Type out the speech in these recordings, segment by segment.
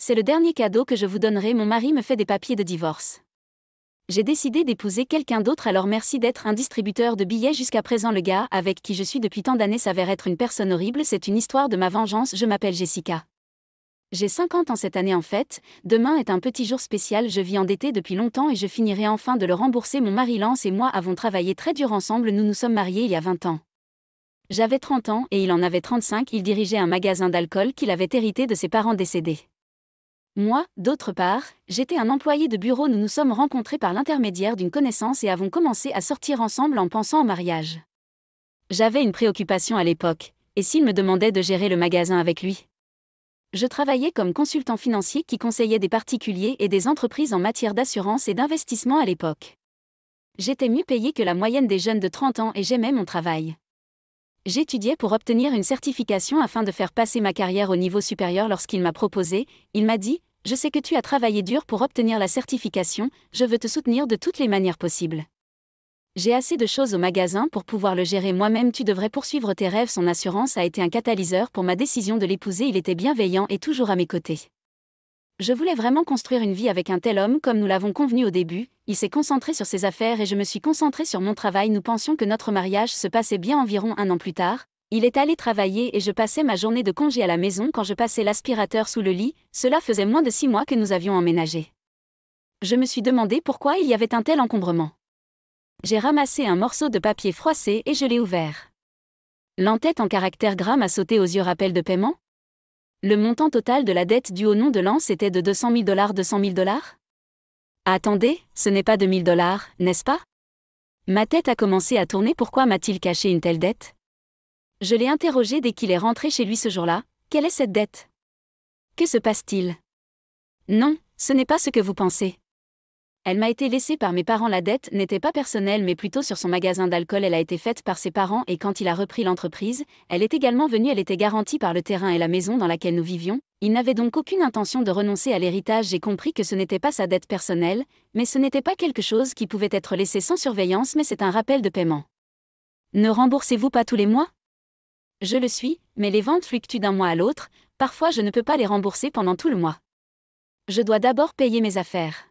C'est le dernier cadeau que je vous donnerai. Mon mari me fait des papiers de divorce. J'ai décidé d'épouser quelqu'un d'autre, alors merci d'être un distributeur de billets jusqu'à présent. Le gars avec qui je suis depuis tant d'années s'avère être une personne horrible. C'est une histoire de ma vengeance. Je m'appelle Jessica. J'ai 50 ans cette année en fait. Demain est un petit jour spécial. Je vis endettée depuis longtemps et je finirai enfin de le rembourser. Mon mari Lance et moi avons travaillé très dur ensemble. Nous nous sommes mariés il y a 20 ans. J'avais 30 ans et il en avait 35. Il dirigeait un magasin d'alcool qu'il avait hérité de ses parents décédés. Moi, d'autre part, j'étais un employé de bureau. Nous nous sommes rencontrés par l'intermédiaire d'une connaissance et avons commencé à sortir ensemble en pensant au mariage. J'avais une préoccupation à l'époque, et s'il me demandait de gérer le magasin avec lui? Je travaillais comme consultant financier qui conseillait des particuliers et des entreprises en matière d'assurance et d'investissement à l'époque. J'étais mieux payé que la moyenne des jeunes de 30 ans et j'aimais mon travail. J'étudiais pour obtenir une certification afin de faire passer ma carrière au niveau supérieur. Lorsqu'il m'a proposé, il m'a dit « Je sais que tu as travaillé dur pour obtenir la certification, je veux te soutenir de toutes les manières possibles. J'ai assez de choses au magasin pour pouvoir le gérer moi-même, tu devrais poursuivre tes rêves ». Son assurance a été un catalyseur pour ma décision de l'épouser. Il était bienveillant et toujours à mes côtés. Je voulais vraiment construire une vie avec un tel homme comme nous l'avons convenu au début. Il s'est concentré sur ses affaires et je me suis concentrée sur mon travail. Nous pensions que notre mariage se passait bien. Environ un an plus tard, il est allé travailler et je passais ma journée de congé à la maison quand je passais l'aspirateur sous le lit. Cela faisait moins de 6 mois que nous avions emménagé. Je me suis demandé pourquoi il y avait un tel encombrement. J'ai ramassé un morceau de papier froissé et je l'ai ouvert. L'entête en caractères gras m'a sauté aux yeux. Rappel de paiement? Le montant total de la dette due au nom de Lance était de $200 000. $200 000? Attendez, ce n'est pas $2 000, n'est-ce pas? Ma tête a commencé à tourner. Pourquoi m'a-t-il caché une telle dette? Je l'ai interrogé dès qu'il est rentré chez lui ce jour-là. Quelle est cette dette? Que se passe-t-il? Non, ce n'est pas ce que vous pensez. Elle m'a été laissée par mes parents. La dette n'était pas personnelle mais plutôt sur son magasin d'alcool. Elle a été faite par ses parents et quand il a repris l'entreprise, elle est également venue. Elle était garantie par le terrain et la maison dans laquelle nous vivions. Il n'avait donc aucune intention de renoncer à l'héritage. J'ai compris que ce n'était pas sa dette personnelle, mais ce n'était pas quelque chose qui pouvait être laissé sans surveillance, mais c'est un rappel de paiement. Ne remboursez-vous pas tous les mois? Je le suis, mais les ventes fluctuent d'un mois à l'autre. Parfois je ne peux pas les rembourser pendant tout le mois. Je dois d'abord payer mes affaires.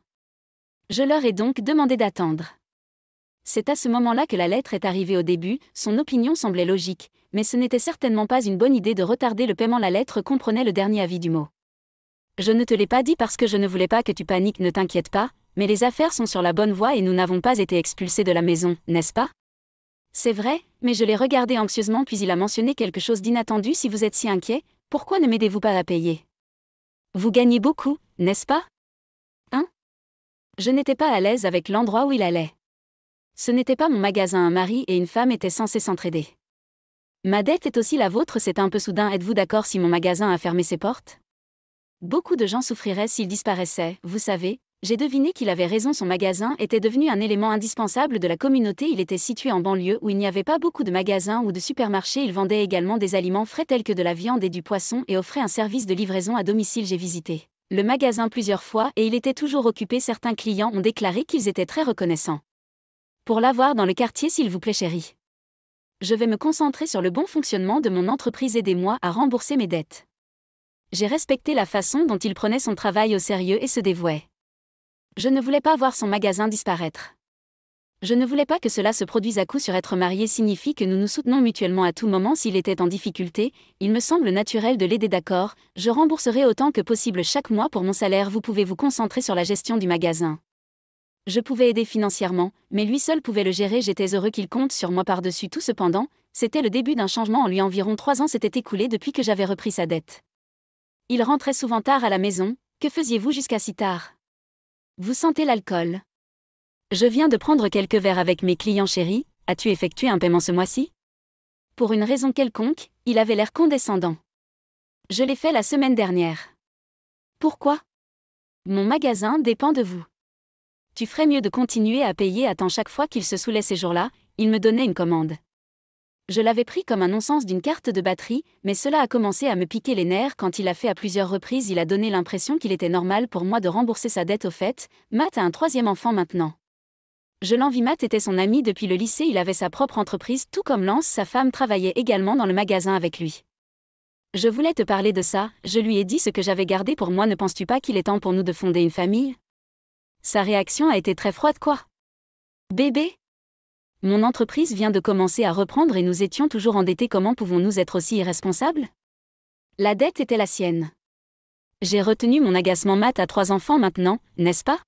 Je leur ai donc demandé d'attendre. C'est à ce moment-là que la lettre est arrivée. Au début, son opinion semblait logique, mais ce n'était certainement pas une bonne idée de retarder le paiement. La lettre comprenait le dernier avis du mot. Je ne te l'ai pas dit parce que je ne voulais pas que tu paniques. Ne t'inquiète pas, mais les affaires sont sur la bonne voie et nous n'avons pas été expulsés de la maison, n'est-ce pas? C'est vrai, mais je l'ai regardé anxieusement puis il a mentionné quelque chose d'inattendu. Si vous êtes si inquiet, pourquoi ne m'aidez-vous pas à payer? Vous gagnez beaucoup, n'est-ce pas? Je n'étais pas à l'aise avec l'endroit où il allait. Ce n'était pas mon magasin. Un mari et une femme étaient censés s'entraider. Ma dette est aussi la vôtre. C'est un peu soudain. Êtes-vous d'accord si mon magasin a fermé ses portes? Beaucoup de gens souffriraient s'il disparaissait. Vous savez, j'ai deviné qu'il avait raison. Son magasin était devenu un élément indispensable de la communauté. Il était situé en banlieue où il n'y avait pas beaucoup de magasins ou de supermarchés. Il vendait également des aliments frais tels que de la viande et du poisson et offrait un service de livraison à domicile. J'ai visité le magasin plusieurs fois et il était toujours occupé. Certains clients ont déclaré qu'ils étaient très reconnaissants pour l'avoir dans le quartier. S'il vous plaît chérie, je vais me concentrer sur le bon fonctionnement de mon entreprise. Aidez-moi à rembourser mes dettes. J'ai respecté la façon dont il prenait son travail au sérieux et se dévouait. Je ne voulais pas voir son magasin disparaître. Je ne voulais pas que cela se produise. À coup sûr, être marié signifie que nous nous soutenons mutuellement à tout moment. S'il était en difficulté, il me semble naturel de l'aider. D'accord, je rembourserai autant que possible chaque mois pour mon salaire. Vous pouvez vous concentrer sur la gestion du magasin. Je pouvais aider financièrement, mais lui seul pouvait le gérer. J'étais heureux qu'il compte sur moi par-dessus tout. Cependant, c'était le début d'un changement en lui. Environ 3 ans s'étaient écoulés depuis que j'avais repris sa dette. Il rentrait souvent tard à la maison. Que faisiez-vous jusqu'à si tard? Vous sentez l'alcool? Je viens de prendre quelques verres avec mes clients. Chérie, as-tu effectué un paiement ce mois-ci? Pour une raison quelconque, il avait l'air condescendant. Je l'ai fait la semaine dernière. Pourquoi? Mon magasin dépend de vous. Tu ferais mieux de continuer à payer à temps. Chaque fois qu'il se saoulait ces jours-là, il me donnait une commande. Je l'avais pris comme un non-sens d'une carte de batterie, mais cela a commencé à me piquer les nerfs quand il l'a fait à plusieurs reprises. Il a donné l'impression qu'il était normal pour moi de rembourser sa dette. Au fait, Matt a un 3e enfant maintenant. Je l'envie. Matt était son ami depuis le lycée. Il avait sa propre entreprise, tout comme Lance. Sa femme travaillait également dans le magasin avec lui. Je voulais te parler de ça, je lui ai dit ce que j'avais gardé pour moi. Ne penses-tu pas qu'il est temps pour nous de fonder une famille? Sa réaction a été très froide. Quoi? Bébé? Mon entreprise vient de commencer à reprendre et nous étions toujours endettés. Comment pouvons-nous être aussi irresponsables? La dette était la sienne. J'ai retenu mon agacement. Matt a 3 enfants maintenant, n'est-ce pas?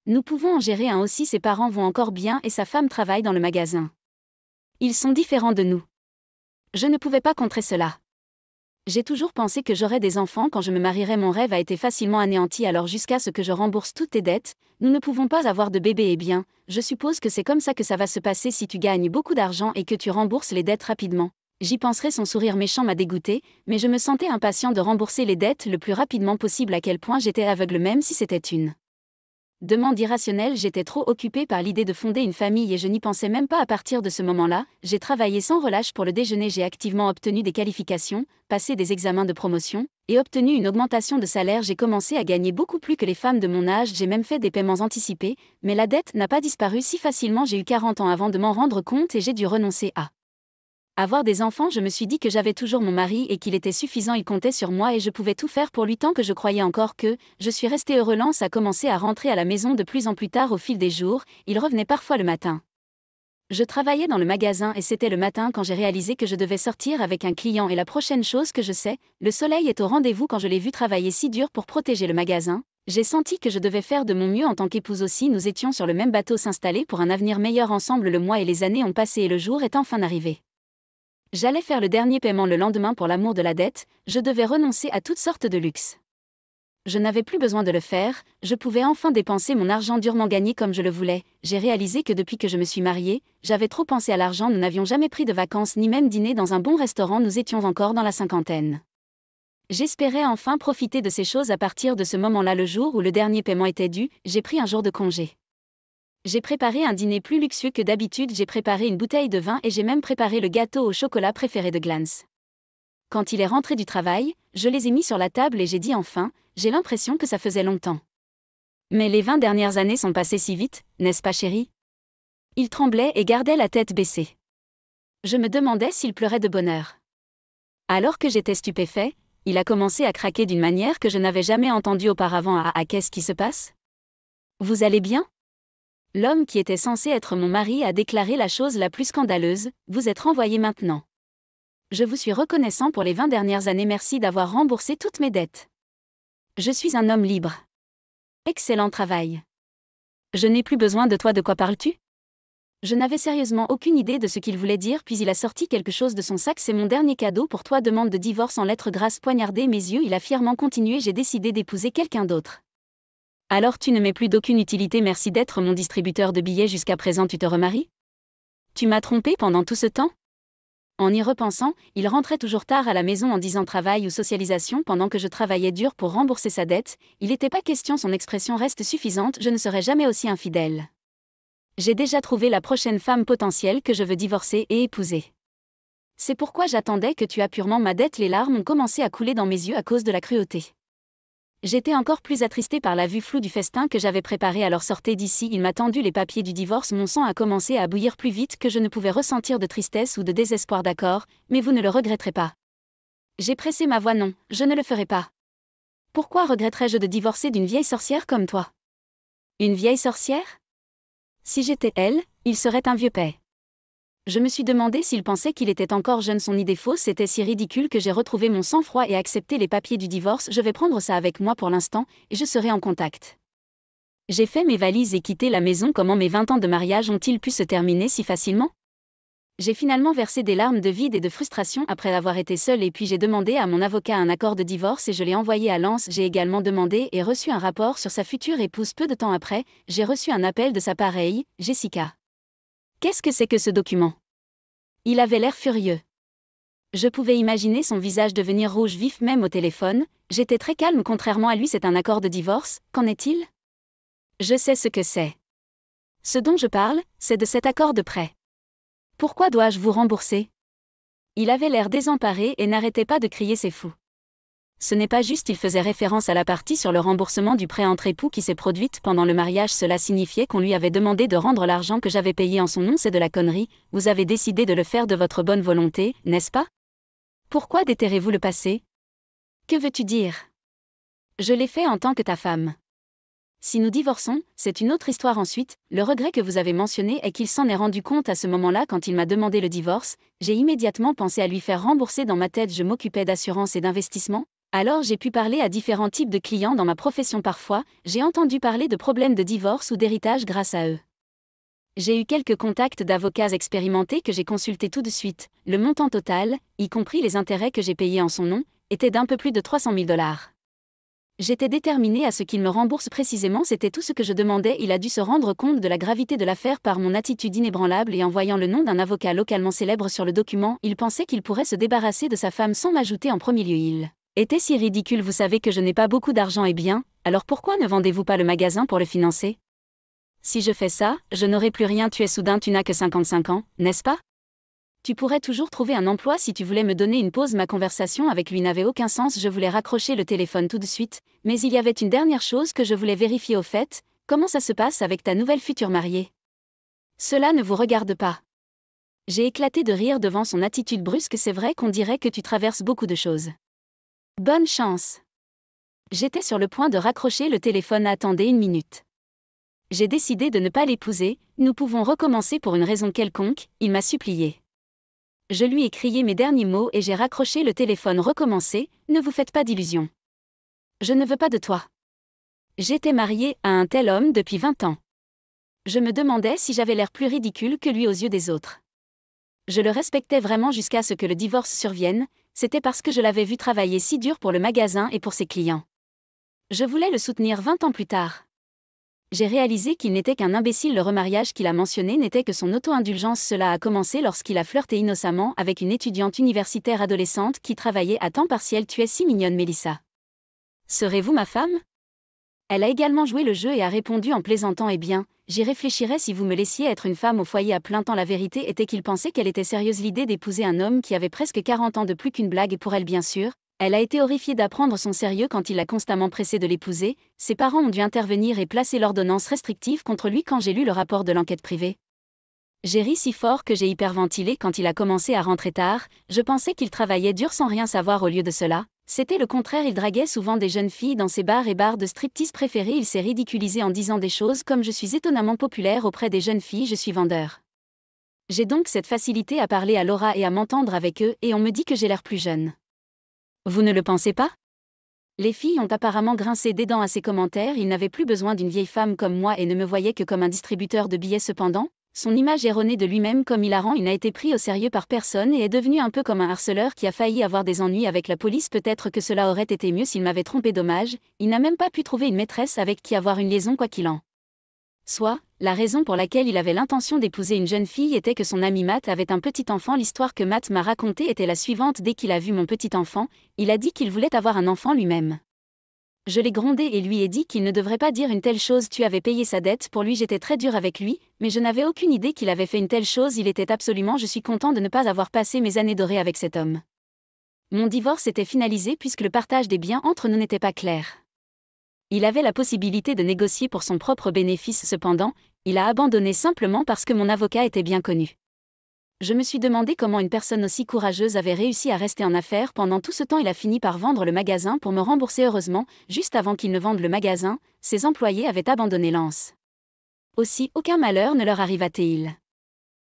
Nous pouvons en gérer un aussi. Ses parents vont encore bien et sa femme travaille dans le magasin. Ils sont différents de nous. Je ne pouvais pas contrer cela. J'ai toujours pensé que j'aurais des enfants quand je me marierais. Mon rêve a été facilement anéanti alors jusqu'à ce que je rembourse toutes tes dettes. Nous ne pouvons pas avoir de bébé. Eh bien, je suppose que c'est comme ça que ça va se passer si tu gagnes beaucoup d'argent et que tu rembourses les dettes rapidement. J'y penserai. Son sourire méchant m'a dégoûté, mais je me sentais impatient de rembourser les dettes le plus rapidement possible. À quel point j'étais aveugle même si c'était une demande irrationnelle. J'étais trop occupée par l'idée de fonder une famille et je n'y pensais même pas. À partir de ce moment-là, j'ai travaillé sans relâche pour le déjeuner. J'ai activement obtenu des qualifications, passé des examens de promotion, et obtenu une augmentation de salaire. J'ai commencé à gagner beaucoup plus que les femmes de mon âge. J'ai même fait des paiements anticipés, mais la dette n'a pas disparu si facilement. J'ai eu 40 ans avant de m'en rendre compte et j'ai dû renoncer à avoir des enfants. Je me suis dit que j'avais toujours mon mari et qu'il était suffisant. Il comptait sur moi et je pouvais tout faire pour lui tant que je croyais encore que je suis restée heureux. Lance a commencé à rentrer à la maison de plus en plus tard au fil des jours. Il revenait parfois le matin. Je travaillais dans le magasin et c'était le matin quand j'ai réalisé que je devais sortir avec un client. Et la prochaine chose que je sais, le soleil est au rendez-vous. Quand je l'ai vu travailler si dur pour protéger le magasin, j'ai senti que je devais faire de mon mieux en tant qu'épouse aussi. Nous étions sur le même bateau, s'installer pour un avenir meilleur ensemble. Le mois et les années ont passé et le jour est enfin arrivé. J'allais faire le dernier paiement le lendemain. Pour l'amour de la dette, je devais renoncer à toutes sortes de luxe. Je n'avais plus besoin de le faire, je pouvais enfin dépenser mon argent durement gagné comme je le voulais. J'ai réalisé que depuis que je me suis mariée, j'avais trop pensé à l'argent. Nous n'avions jamais pris de vacances ni même dîné dans un bon restaurant. Nous étions encore dans la cinquantaine. J'espérais enfin profiter de ces choses. À partir de ce moment-là, le jour où le dernier paiement était dû, j'ai pris un jour de congé. J'ai préparé un dîner plus luxueux que d'habitude. J'ai préparé une bouteille de vin et j'ai même préparé le gâteau au chocolat préféré de Glance. Quand il est rentré du travail, je les ai mis sur la table et j'ai dit enfin, j'ai l'impression que ça faisait longtemps. Mais les 20 dernières années sont passées si vite, n'est-ce pas chérie? Il tremblait et gardait la tête baissée. Je me demandais s'il pleurait de bonheur. Alors que j'étais stupéfait, il a commencé à craquer d'une manière que je n'avais jamais entendue auparavant. Qu'est-ce qui se passe? Vous allez bien? L'homme qui était censé être mon mari a déclaré la chose la plus scandaleuse, vous êtes renvoyé maintenant. Je vous suis reconnaissant pour les 20 dernières années. Merci d'avoir remboursé toutes mes dettes. Je suis un homme libre. Excellent travail. Je n'ai plus besoin de toi. De quoi parles-tu? Je n'avais sérieusement aucune idée de ce qu'il voulait dire, puis il a sorti quelque chose de son sac. C'est mon dernier cadeau pour toi. Demande de divorce en lettres grasses. Poignardé mes yeux, il a fièrement continué. J'ai décidé d'épouser quelqu'un d'autre. Alors tu ne m'es plus d'aucune utilité. Merci d'être mon distributeur de billets jusqu'à présent. Tu te remaries? Tu m'as trompé pendant tout ce temps? En y repensant, il rentrait toujours tard à la maison en disant travail ou socialisation pendant que je travaillais dur pour rembourser sa dette. Il n'était pas question. Son expression reste suffisante. Je ne serai jamais aussi infidèle. J'ai déjà trouvé la prochaine femme potentielle que je veux divorcer et épouser. C'est pourquoi j'attendais que tu aies purement ma dette. Les larmes ont commencé à couler dans mes yeux à cause de la cruauté. J'étais encore plus attristée par la vue floue du festin que j'avais préparé. Alors sortez d'ici. Il m'a tendu les papiers du divorce. Mon sang a commencé à bouillir plus vite que je ne pouvais ressentir de tristesse ou de désespoir. D'accord, mais vous ne le regretterez pas. J'ai pressé ma voix. Non, je ne le ferai pas. Pourquoi regretterais-je de divorcer d'une vieille sorcière comme toi? Une vieille sorcière? Si j'étais elle, il serait un vieux paix. Je me suis demandé s'il pensait qu'il était encore jeune. Son idée fausse était si ridicule que j'ai retrouvé mon sang-froid et accepté les papiers du divorce. Je vais prendre ça avec moi pour l'instant, et je serai en contact. J'ai fait mes valises et quitté la maison. Comment mes 20 ans de mariage ont-ils pu se terminer si facilement? J'ai finalement versé des larmes de vide et de frustration après avoir été seule et puis j'ai demandé à mon avocat un accord de divorce et je l'ai envoyé à Lance. J'ai également demandé et reçu un rapport sur sa future épouse. Peu de temps après, j'ai reçu un appel de sa pareille, Jessica. Qu'est-ce que c'est que ce document? Il avait l'air furieux. Je pouvais imaginer son visage devenir rouge vif même au téléphone. J'étais très calme. Contrairement à lui, c'est un accord de divorce. Qu'en est-il? Je sais ce que c'est. Ce dont je parle, c'est de cet accord de prêt. Pourquoi dois-je vous rembourser? Il avait l'air désemparé et n'arrêtait pas de crier c'est fou. Ce n'est pas juste. Il faisait référence à la partie sur le remboursement du prêt entre époux qui s'est produite pendant le mariage. Cela signifiait qu'on lui avait demandé de rendre l'argent que j'avais payé en son nom. C'est de la connerie. Vous avez décidé de le faire de votre bonne volonté, n'est-ce pas? Pourquoi déterrez-vous le passé? Que veux-tu dire? Je l'ai fait en tant que ta femme. Si nous divorçons, c'est une autre histoire ensuite. Le regret que vous avez mentionné est qu'il s'en est rendu compte à ce moment-là quand il m'a demandé le divorce. J'ai immédiatement pensé à lui faire rembourser. Dans ma tête, je m'occupais d'assurance et d'investissement. Alors j'ai pu parler à différents types de clients dans ma profession parfois. J'ai entendu parler de problèmes de divorce ou d'héritage grâce à eux. J'ai eu quelques contacts d'avocats expérimentés que j'ai consultés tout de suite. Le montant total, y compris les intérêts que j'ai payés en son nom, était d'un peu plus de 300 000 $. J'étais déterminée à ce qu'il me rembourse précisément, c'était tout ce que je demandais. Il a dû se rendre compte de la gravité de l'affaire par mon attitude inébranlable et en voyant le nom d'un avocat localement célèbre sur le document, il pensait qu'il pourrait se débarrasser de sa femme sans m'ajouter en premier lieu. Il était si ridicule. Vous savez que je n'ai pas beaucoup d'argent et bien, alors pourquoi ne vendez-vous pas le magasin pour le financer? Si je fais ça, je n'aurai plus rien. Tu n'as que 55 ans, n'est-ce pas? Tu pourrais toujours trouver un emploi si tu voulais me donner une pause. Ma conversation avec lui n'avait aucun sens. Je voulais raccrocher le téléphone tout de suite, mais il y avait une dernière chose que je voulais vérifier. Au fait, comment ça se passe avec ta nouvelle future mariée? Cela ne vous regarde pas. J'ai éclaté de rire devant son attitude brusque. C'est vrai qu'on dirait que tu traverses beaucoup de choses. Bonne chance. J'étais sur le point de raccrocher le téléphone. Attendez une minute. J'ai décidé de ne pas l'épouser. Nous pouvons recommencer pour une raison quelconque, il m'a supplié. Je lui ai crié mes derniers mots et j'ai raccroché le téléphone. Recommencer, ne vous faites pas d'illusions. Je ne veux pas de toi. J'étais mariée à un tel homme depuis 20 ans. Je me demandais si j'avais l'air plus ridicule que lui aux yeux des autres. Je le respectais vraiment jusqu'à ce que le divorce survienne. C'était parce que je l'avais vu travailler si dur pour le magasin et pour ses clients. Je voulais le soutenir 20 ans plus tard. J'ai réalisé qu'il n'était qu'un imbécile. Le remariage qu'il a mentionné n'était que son auto-indulgence. Cela a commencé lorsqu'il a flirté innocemment avec une étudiante universitaire adolescente qui travaillait à temps partiel. Tu es si mignonne, Mélissa. Serez-vous ma femme? Elle a également joué le jeu et a répondu en plaisantant. Eh bien, j'y réfléchirais si vous me laissiez être une femme au foyer à plein temps. La vérité était qu'il pensait qu'elle était sérieuse. L'idée d'épouser un homme qui avait presque 40 ans de plus qu'une blague pour elle, bien sûr. Elle a été horrifiée d'apprendre son sérieux quand il l'a constamment pressée de l'épouser. Ses parents ont dû intervenir et placer l'ordonnance restrictive contre lui quand j'ai lu le rapport de l'enquête privée. J'ai ri si fort que j'ai hyperventilé quand il a commencé à rentrer tard. Je pensais qu'il travaillait dur sans rien savoir. Au lieu de cela, c'était le contraire. Il draguait souvent des jeunes filles dans ses bars et bars de striptease préférés. Il s'est ridiculisé en disant des choses comme: je suis étonnamment populaire auprès des jeunes filles, je suis vendeur. J'ai donc cette facilité à parler à Laura et à m'entendre avec eux, et on me dit que j'ai l'air plus jeune. Vous ne le pensez pas? Les filles ont apparemment grincé des dents à ces commentaires. Il n'avait plus besoin d'une vieille femme comme moi et ne me voyait que comme un distributeur de billets. Cependant, son image erronée de lui-même comme hilarant, il n'a été pris au sérieux par personne et est devenu un peu comme un harceleur qui a failli avoir des ennuis avec la police. Peut-être que cela aurait été mieux s'il m'avait trompé. Dommage, il n'a même pas pu trouver une maîtresse avec qui avoir une liaison. Quoi qu'il en soit, la raison pour laquelle il avait l'intention d'épouser une jeune fille était que son ami Matt avait un petit enfant. L'histoire que Matt m'a racontée était la suivante: dès qu'il a vu mon petit enfant, il a dit qu'il voulait avoir un enfant lui-même. Je l'ai grondé et lui ai dit qu'il ne devrait pas dire une telle chose. Tu avais payé sa dette pour lui. J'étais très dur avec lui, mais je n'avais aucune idée qu'il avait fait une telle chose. Il était absolument... Je suis content de ne pas avoir passé mes années dorées avec cet homme. Mon divorce était finalisé puisque le partage des biens entre nous n'était pas clair. Il avait la possibilité de négocier pour son propre bénéfice. Cependant, il a abandonné simplement parce que mon avocat était bien connu. Je me suis demandé comment une personne aussi courageuse avait réussi à rester en affaires pendant tout ce temps. Il a fini par vendre le magasin pour me rembourser. Heureusement, juste avant qu'il ne vende le magasin, ses employés avaient abandonné Lance. Aussi, aucun malheur ne leur arriva-t-il.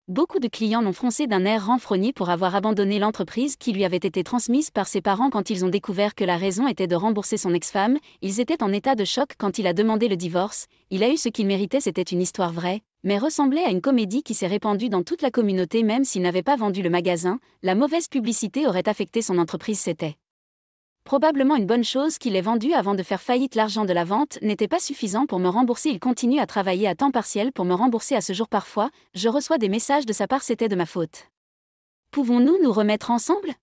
Beaucoup de clients l'ont froncé d'un air renfrogné pour avoir abandonné l'entreprise qui lui avait été transmise par ses parents. Quand ils ont découvert que la raison était de rembourser son ex-femme, ils étaient en état de choc. Quand il a demandé le divorce, il a eu ce qu'il méritait. C'était une histoire vraie, mais ressemblait à une comédie qui s'est répandue dans toute la communauté. Même s'il n'avait pas vendu le magasin, la mauvaise publicité aurait affecté son entreprise. C'était probablement une bonne chose qu'il ait vendu avant de faire faillite. L'argent de la vente n'était pas suffisant pour me rembourser. Il continue à travailler à temps partiel pour me rembourser à ce jour. Parfois, je reçois des messages de sa part. C'était de ma faute. Pouvons-nous nous remettre ensemble?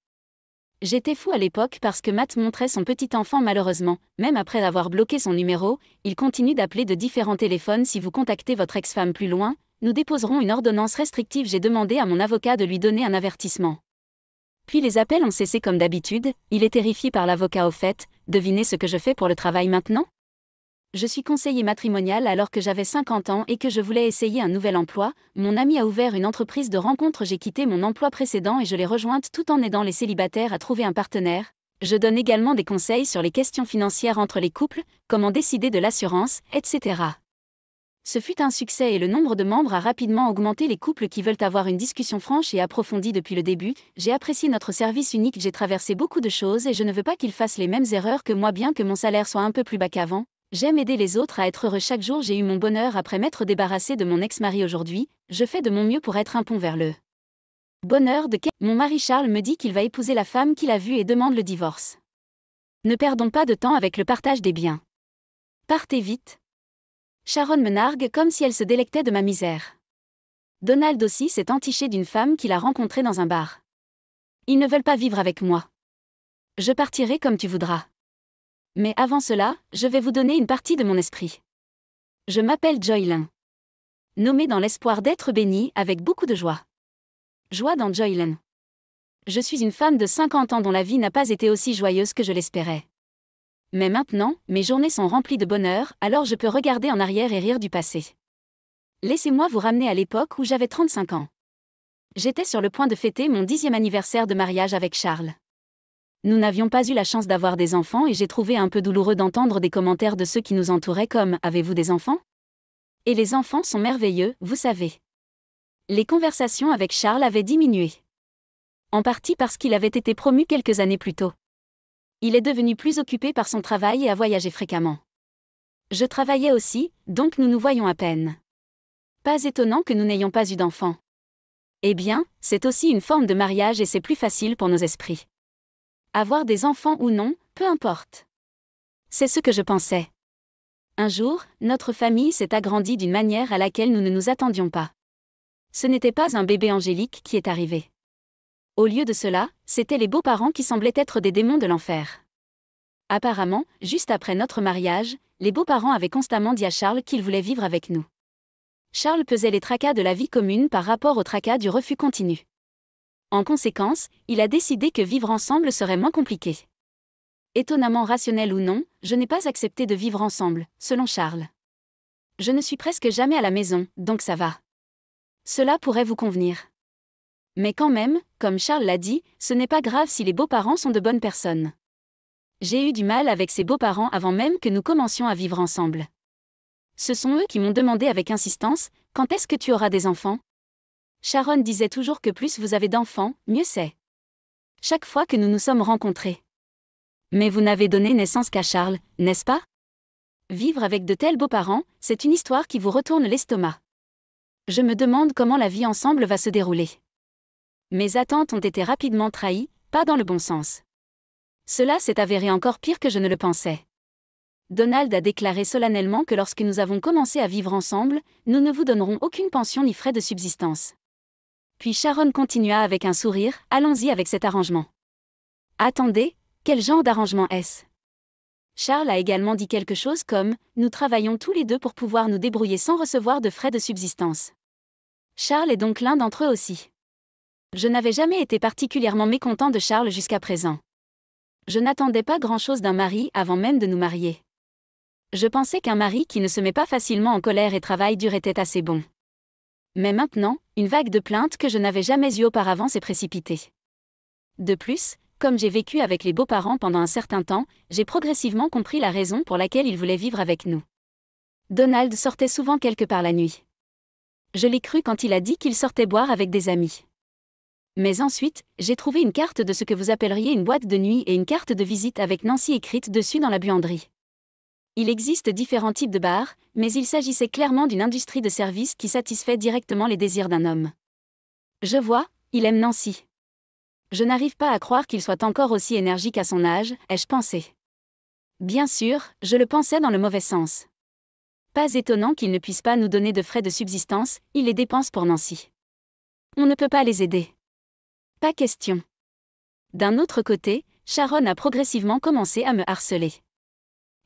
J'étais fou à l'époque parce que Matt montrait son petit enfant. Malheureusement, même après avoir bloqué son numéro, il continue d'appeler de différents téléphones. Si vous contactez votre ex-femme plus loin, nous déposerons une ordonnance restrictive. J'ai demandé à mon avocat de lui donner un avertissement. Puis les appels ont cessé comme d'habitude. Il est terrifié par l'avocat. Au fait, devinez ce que je fais pour le travail maintenant? Je suis conseiller matrimonial alors que j'avais 50 ans et que je voulais essayer un nouvel emploi. Mon ami a ouvert une entreprise de rencontres. J'ai quitté mon emploi précédent et je l'ai rejointe tout en aidant les célibataires à trouver un partenaire. Je donne également des conseils sur les questions financières entre les couples, comment décider de l'assurance, etc. Ce fut un succès et le nombre de membres a rapidement augmenté. Les couples qui veulent avoir une discussion franche et approfondie depuis le début. J'ai apprécié notre service unique. J'ai traversé beaucoup de choses et je ne veux pas qu'ils fassent les mêmes erreurs que moi, bien que mon salaire soit un peu plus bas qu'avant. J'aime aider les autres à être heureux chaque jour. J'ai eu mon bonheur après m'être débarrassé de mon ex-mari. Aujourd'hui, je fais de mon mieux pour être un pont vers le bonheur de mon mari. Charles me dit qu'il va épouser la femme qu'il a vue et demande le divorce. Ne perdons pas de temps avec le partage des biens. Partez vite. Sharon me nargue comme si elle se délectait de ma misère. Donald aussi s'est entiché d'une femme qu'il a rencontrée dans un bar. Ils ne veulent pas vivre avec moi. Je partirai comme tu voudras. Mais avant cela, je vais vous donner une partie de mon esprit. Je m'appelle Joylyn. Nommée dans l'espoir d'être bénie avec beaucoup de joie. Joie dans Joylyn. Je suis une femme de 50 ans dont la vie n'a pas été aussi joyeuse que je l'espérais. Mais maintenant, mes journées sont remplies de bonheur, alors je peux regarder en arrière et rire du passé. Laissez-moi vous ramener à l'époque où j'avais 35 ans. J'étais sur le point de fêter mon 10e anniversaire de mariage avec Charles. Nous n'avions pas eu la chance d'avoir des enfants et j'ai trouvé un peu douloureux d'entendre des commentaires de ceux qui nous entouraient comme « Avez-vous des enfants ?» Et les enfants sont merveilleux, vous savez. Les conversations avec Charles avaient diminué. En partie parce qu'il avait été promu quelques années plus tôt. Il est devenu plus occupé par son travail et a voyagé fréquemment. Je travaillais aussi, donc nous nous voyons à peine. Pas étonnant que nous n'ayons pas eu d'enfants. Eh bien, c'est aussi une forme de mariage et c'est plus facile pour nos esprits. Avoir des enfants ou non, peu importe. C'est ce que je pensais. Un jour, notre famille s'est agrandie d'une manière à laquelle nous ne nous attendions pas. Ce n'était pas un bébé angélique qui est arrivé. Au lieu de cela, c'étaient les beaux-parents qui semblaient être des démons de l'enfer. Apparemment, juste après notre mariage, les beaux-parents avaient constamment dit à Charles qu'ils voulaient vivre avec nous. Charles pesait les tracas de la vie commune par rapport aux tracas du refus continu. En conséquence, il a décidé que vivre ensemble serait moins compliqué. Étonnamment rationnel ou non, je n'ai pas accepté de vivre ensemble, selon Charles. Je ne suis presque jamais à la maison, donc ça va. Cela pourrait vous convenir. Mais quand même, comme Charles l'a dit, ce n'est pas grave si les beaux-parents sont de bonnes personnes. J'ai eu du mal avec ces beaux-parents avant même que nous commencions à vivre ensemble. Ce sont eux qui m'ont demandé avec insistance, « Quand est-ce que tu auras des enfants ?» Sharon disait toujours que plus vous avez d'enfants, mieux c'est. Chaque fois que nous nous sommes rencontrés. Mais vous n'avez donné naissance qu'à Charles, n'est-ce pas? Vivre avec de tels beaux-parents, c'est une histoire qui vous retourne l'estomac. Je me demande comment la vie ensemble va se dérouler. Mes attentes ont été rapidement trahies, pas dans le bon sens. Cela s'est avéré encore pire que je ne le pensais. Donald a déclaré solennellement que lorsque nous avons commencé à vivre ensemble, nous ne vous donnerons aucune pension ni frais de subsistance. Puis Sharon continua avec un sourire, « Allons-y avec cet arrangement. » Attendez, quel genre d'arrangement est-ce? Charles a également dit quelque chose comme « Nous travaillons tous les deux pour pouvoir nous débrouiller sans recevoir de frais de subsistance. » Charles est donc l'un d'entre eux aussi. Je n'avais jamais été particulièrement mécontent de Charles jusqu'à présent. Je n'attendais pas grand-chose d'un mari avant même de nous marier. Je pensais qu'un mari qui ne se met pas facilement en colère et travaille dur était assez bon. Mais maintenant, une vague de plaintes que je n'avais jamais eue auparavant s'est précipitée. De plus, comme j'ai vécu avec les beaux-parents pendant un certain temps, j'ai progressivement compris la raison pour laquelle ils voulaient vivre avec nous. Donald sortait souvent quelque part la nuit. Je l'ai cru quand il a dit qu'il sortait boire avec des amis. Mais ensuite, j'ai trouvé une carte de ce que vous appelleriez une boîte de nuit et une carte de visite avec Nancy écrite dessus dans la buanderie. Il existe différents types de bars, mais il s'agissait clairement d'une industrie de services qui satisfait directement les désirs d'un homme. Je vois, il aime Nancy. Je n'arrive pas à croire qu'il soit encore aussi énergique à son âge, ai-je pensé. Bien sûr, je le pensais dans le mauvais sens. Pas étonnant qu'il ne puisse pas nous donner de frais de subsistance, il les dépense pour Nancy. On ne peut pas les aider. Pas question. D'un autre côté, Sharon a progressivement commencé à me harceler.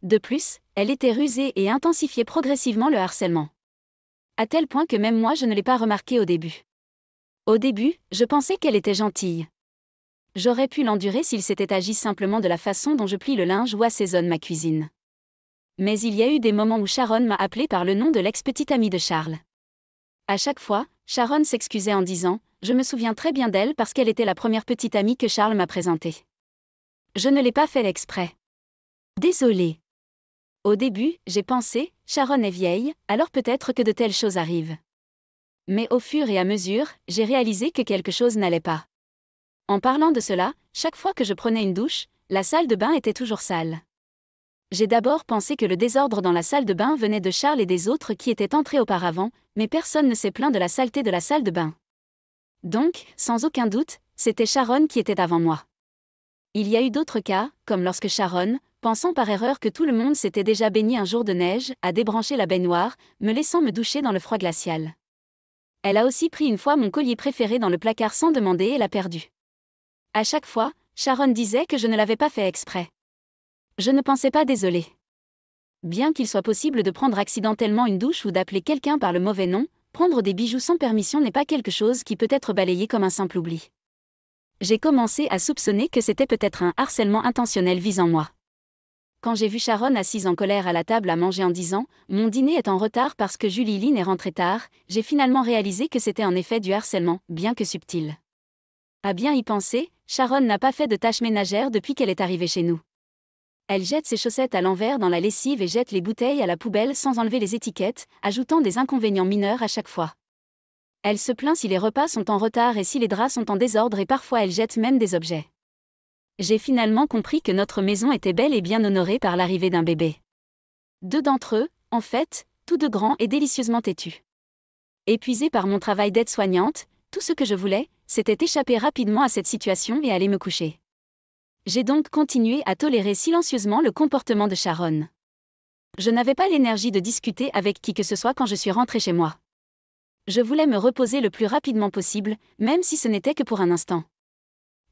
De plus, elle était rusée et intensifiait progressivement le harcèlement. À tel point que même moi je ne l'ai pas remarqué au début. Au début, je pensais qu'elle était gentille. J'aurais pu l'endurer s'il s'était agi simplement de la façon dont je plie le linge ou assaisonne ma cuisine. Mais il y a eu des moments où Sharon m'a appelé par le nom de l'ex-petite amie de Charles. À chaque fois, Sharon s'excusait en disant « Je me souviens très bien d'elle parce qu'elle était la première petite amie que Charles m'a présentée. Je ne l'ai pas fait exprès. Désolée. » Au début, j'ai pensé « Sharon est vieille, alors peut-être que de telles choses arrivent. » Mais au fur et à mesure, j'ai réalisé que quelque chose n'allait pas. En parlant de cela, chaque fois que je prenais une douche, la salle de bain était toujours sale. J'ai d'abord pensé que le désordre dans la salle de bain venait de Charles et des autres qui étaient entrés auparavant, mais personne ne s'est plaint de la saleté de la salle de bain. Donc, sans aucun doute, c'était Sharon qui était avant moi. Il y a eu d'autres cas, comme lorsque Sharon, pensant par erreur que tout le monde s'était déjà baigné un jour de neige, a débranché la baignoire, me laissant me doucher dans le froid glacial. Elle a aussi pris une fois mon collier préféré dans le placard sans demander et l'a perdu. À chaque fois, Sharon disait que je ne l'avais pas fait exprès. Je ne pensais pas désolée. Bien qu'il soit possible de prendre accidentellement une douche ou d'appeler quelqu'un par le mauvais nom, prendre des bijoux sans permission n'est pas quelque chose qui peut être balayé comme un simple oubli. J'ai commencé à soupçonner que c'était peut-être un harcèlement intentionnel visant moi. Quand j'ai vu Sharon assise en colère à la table à manger en disant « Mon dîner est en retard parce que Julie Lynn est rentrée tard », j'ai finalement réalisé que c'était en effet du harcèlement, bien que subtil. À bien y penser, Sharon n'a pas fait de tâches ménagères depuis qu'elle est arrivée chez nous. Elle jette ses chaussettes à l'envers dans la lessive et jette les bouteilles à la poubelle sans enlever les étiquettes, ajoutant des inconvénients mineurs à chaque fois. Elle se plaint si les repas sont en retard et si les draps sont en désordre et parfois elle jette même des objets. J'ai finalement compris que notre maison était bel et bien honorée par l'arrivée d'un bébé. 2 d'entre eux, en fait, tous 2 grands et délicieusement têtus. Épuisée par mon travail d'aide-soignante, tout ce que je voulais, c'était échapper rapidement à cette situation et aller me coucher. J'ai donc continué à tolérer silencieusement le comportement de Sharon. Je n'avais pas l'énergie de discuter avec qui que ce soit quand je suis rentrée chez moi. Je voulais me reposer le plus rapidement possible, même si ce n'était que pour un instant.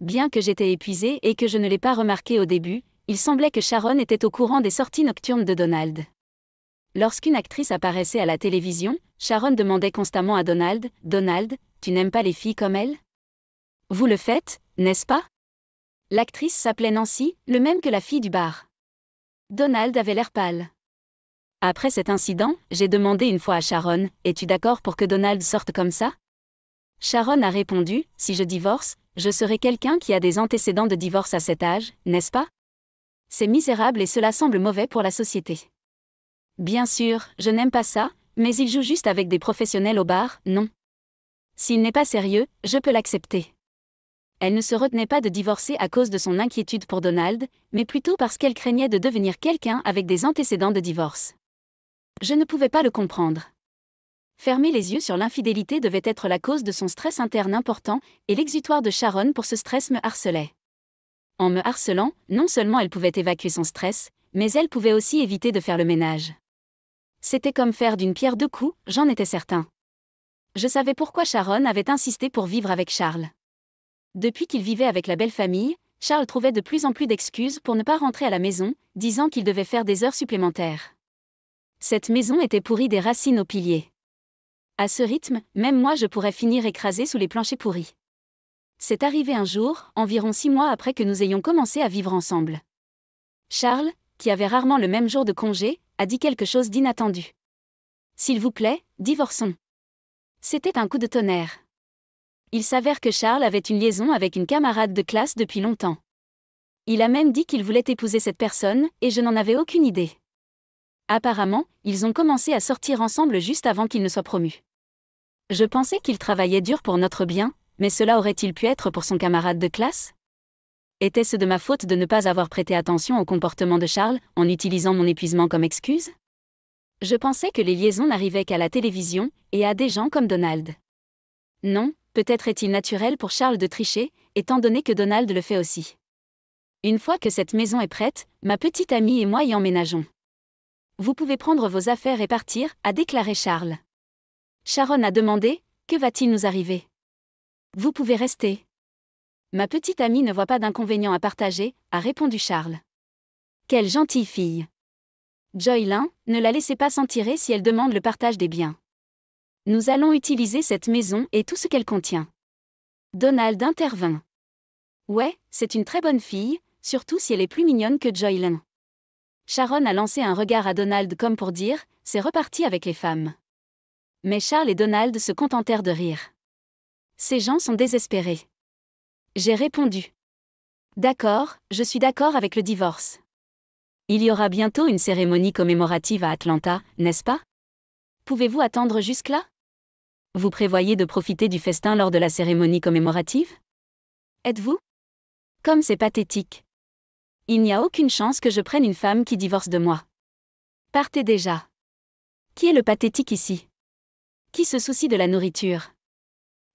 Bien que j'étais épuisée et que je ne l'ai pas remarqué au début, il semblait que Sharon était au courant des sorties nocturnes de Donald. Lorsqu'une actrice apparaissait à la télévision, Sharon demandait constamment à Donald « Donald, tu n'aimes pas les filles comme elle ? Vous le faites, n'est-ce pas ?» L'actrice s'appelait Nancy, le même que la fille du bar. Donald avait l'air pâle. Après cet incident, j'ai demandé une fois à Sharon « Es-tu d'accord pour que Donald sorte comme ça ?» Sharon a répondu « Si je divorce, je serai quelqu'un qui a des antécédents de divorce à cet âge, n'est-ce pas ? C'est misérable et cela semble mauvais pour la société. Bien sûr, je n'aime pas ça, mais il joue juste avec des professionnels au bar, non. S'il n'est pas sérieux, je peux l'accepter. Elle ne se retenait pas de divorcer à cause de son inquiétude pour Donald, mais plutôt parce qu'elle craignait de devenir quelqu'un avec des antécédents de divorce. Je ne pouvais pas le comprendre. Fermer les yeux sur l'infidélité devait être la cause de son stress interne important, et l'exutoire de Sharon pour ce stress me harcelait. En me harcelant, non seulement elle pouvait évacuer son stress, mais elle pouvait aussi éviter de faire le ménage. C'était comme faire d'une pierre 2 coups, j'en étais certain. Je savais pourquoi Sharon avait insisté pour vivre avec Charles. Depuis qu'il vivait avec la belle famille, Charles trouvait de plus en plus d'excuses pour ne pas rentrer à la maison, disant qu'il devait faire des heures supplémentaires. Cette maison était pourrie des racines aux piliers. À ce rythme, même moi je pourrais finir écrasée sous les planchers pourris. C'est arrivé un jour, environ 6 mois après que nous ayons commencé à vivre ensemble. Charles, qui avait rarement le même jour de congé, a dit quelque chose d'inattendu. « S'il vous plaît, divorçons. » C'était un coup de tonnerre. Il s'avère que Charles avait une liaison avec une camarade de classe depuis longtemps. Il a même dit qu'il voulait épouser cette personne, et je n'en avais aucune idée. Apparemment, ils ont commencé à sortir ensemble juste avant qu'il ne soit promu. Je pensais qu'il travaillait dur pour notre bien, mais cela aurait-il pu être pour son camarade de classe ? Était-ce de ma faute de ne pas avoir prêté attention au comportement de Charles, en utilisant mon épuisement comme excuse ? Je pensais que les liaisons n'arrivaient qu'à la télévision, et à des gens comme Donald. Non, peut-être est-il naturel pour Charles de tricher, étant donné que Donald le fait aussi. Une fois que cette maison est prête, ma petite amie et moi y emménageons. Vous pouvez prendre vos affaires et partir, a déclaré Charles. Sharon a demandé, que va-t-il nous arriver ? Vous pouvez rester. Ma petite amie ne voit pas d'inconvénient à partager, a répondu Charles. Quelle gentille fille. Joylyn, ne la laissez pas s'en tirer si elle demande le partage des biens. Nous allons utiliser cette maison et tout ce qu'elle contient. Donald intervint. Ouais, c'est une très bonne fille, surtout si elle est plus mignonne que Joylyn. Sharon a lancé un regard à Donald comme pour dire « c'est reparti avec les femmes ». Mais Charles et Donald se contentèrent de rire. Ces gens sont désespérés. J'ai répondu. D'accord, je suis d'accord avec le divorce. Il y aura bientôt une cérémonie commémorative à Atlanta, n'est-ce pas? Pouvez-vous attendre jusque-là? Vous prévoyez de profiter du festin lors de la cérémonie commémorative? Êtes-vous? Comme c'est pathétique. Il n'y a aucune chance que je prenne une femme qui divorce de moi. Partez déjà. Qui est le pathétique ici? Qui se soucie de la nourriture?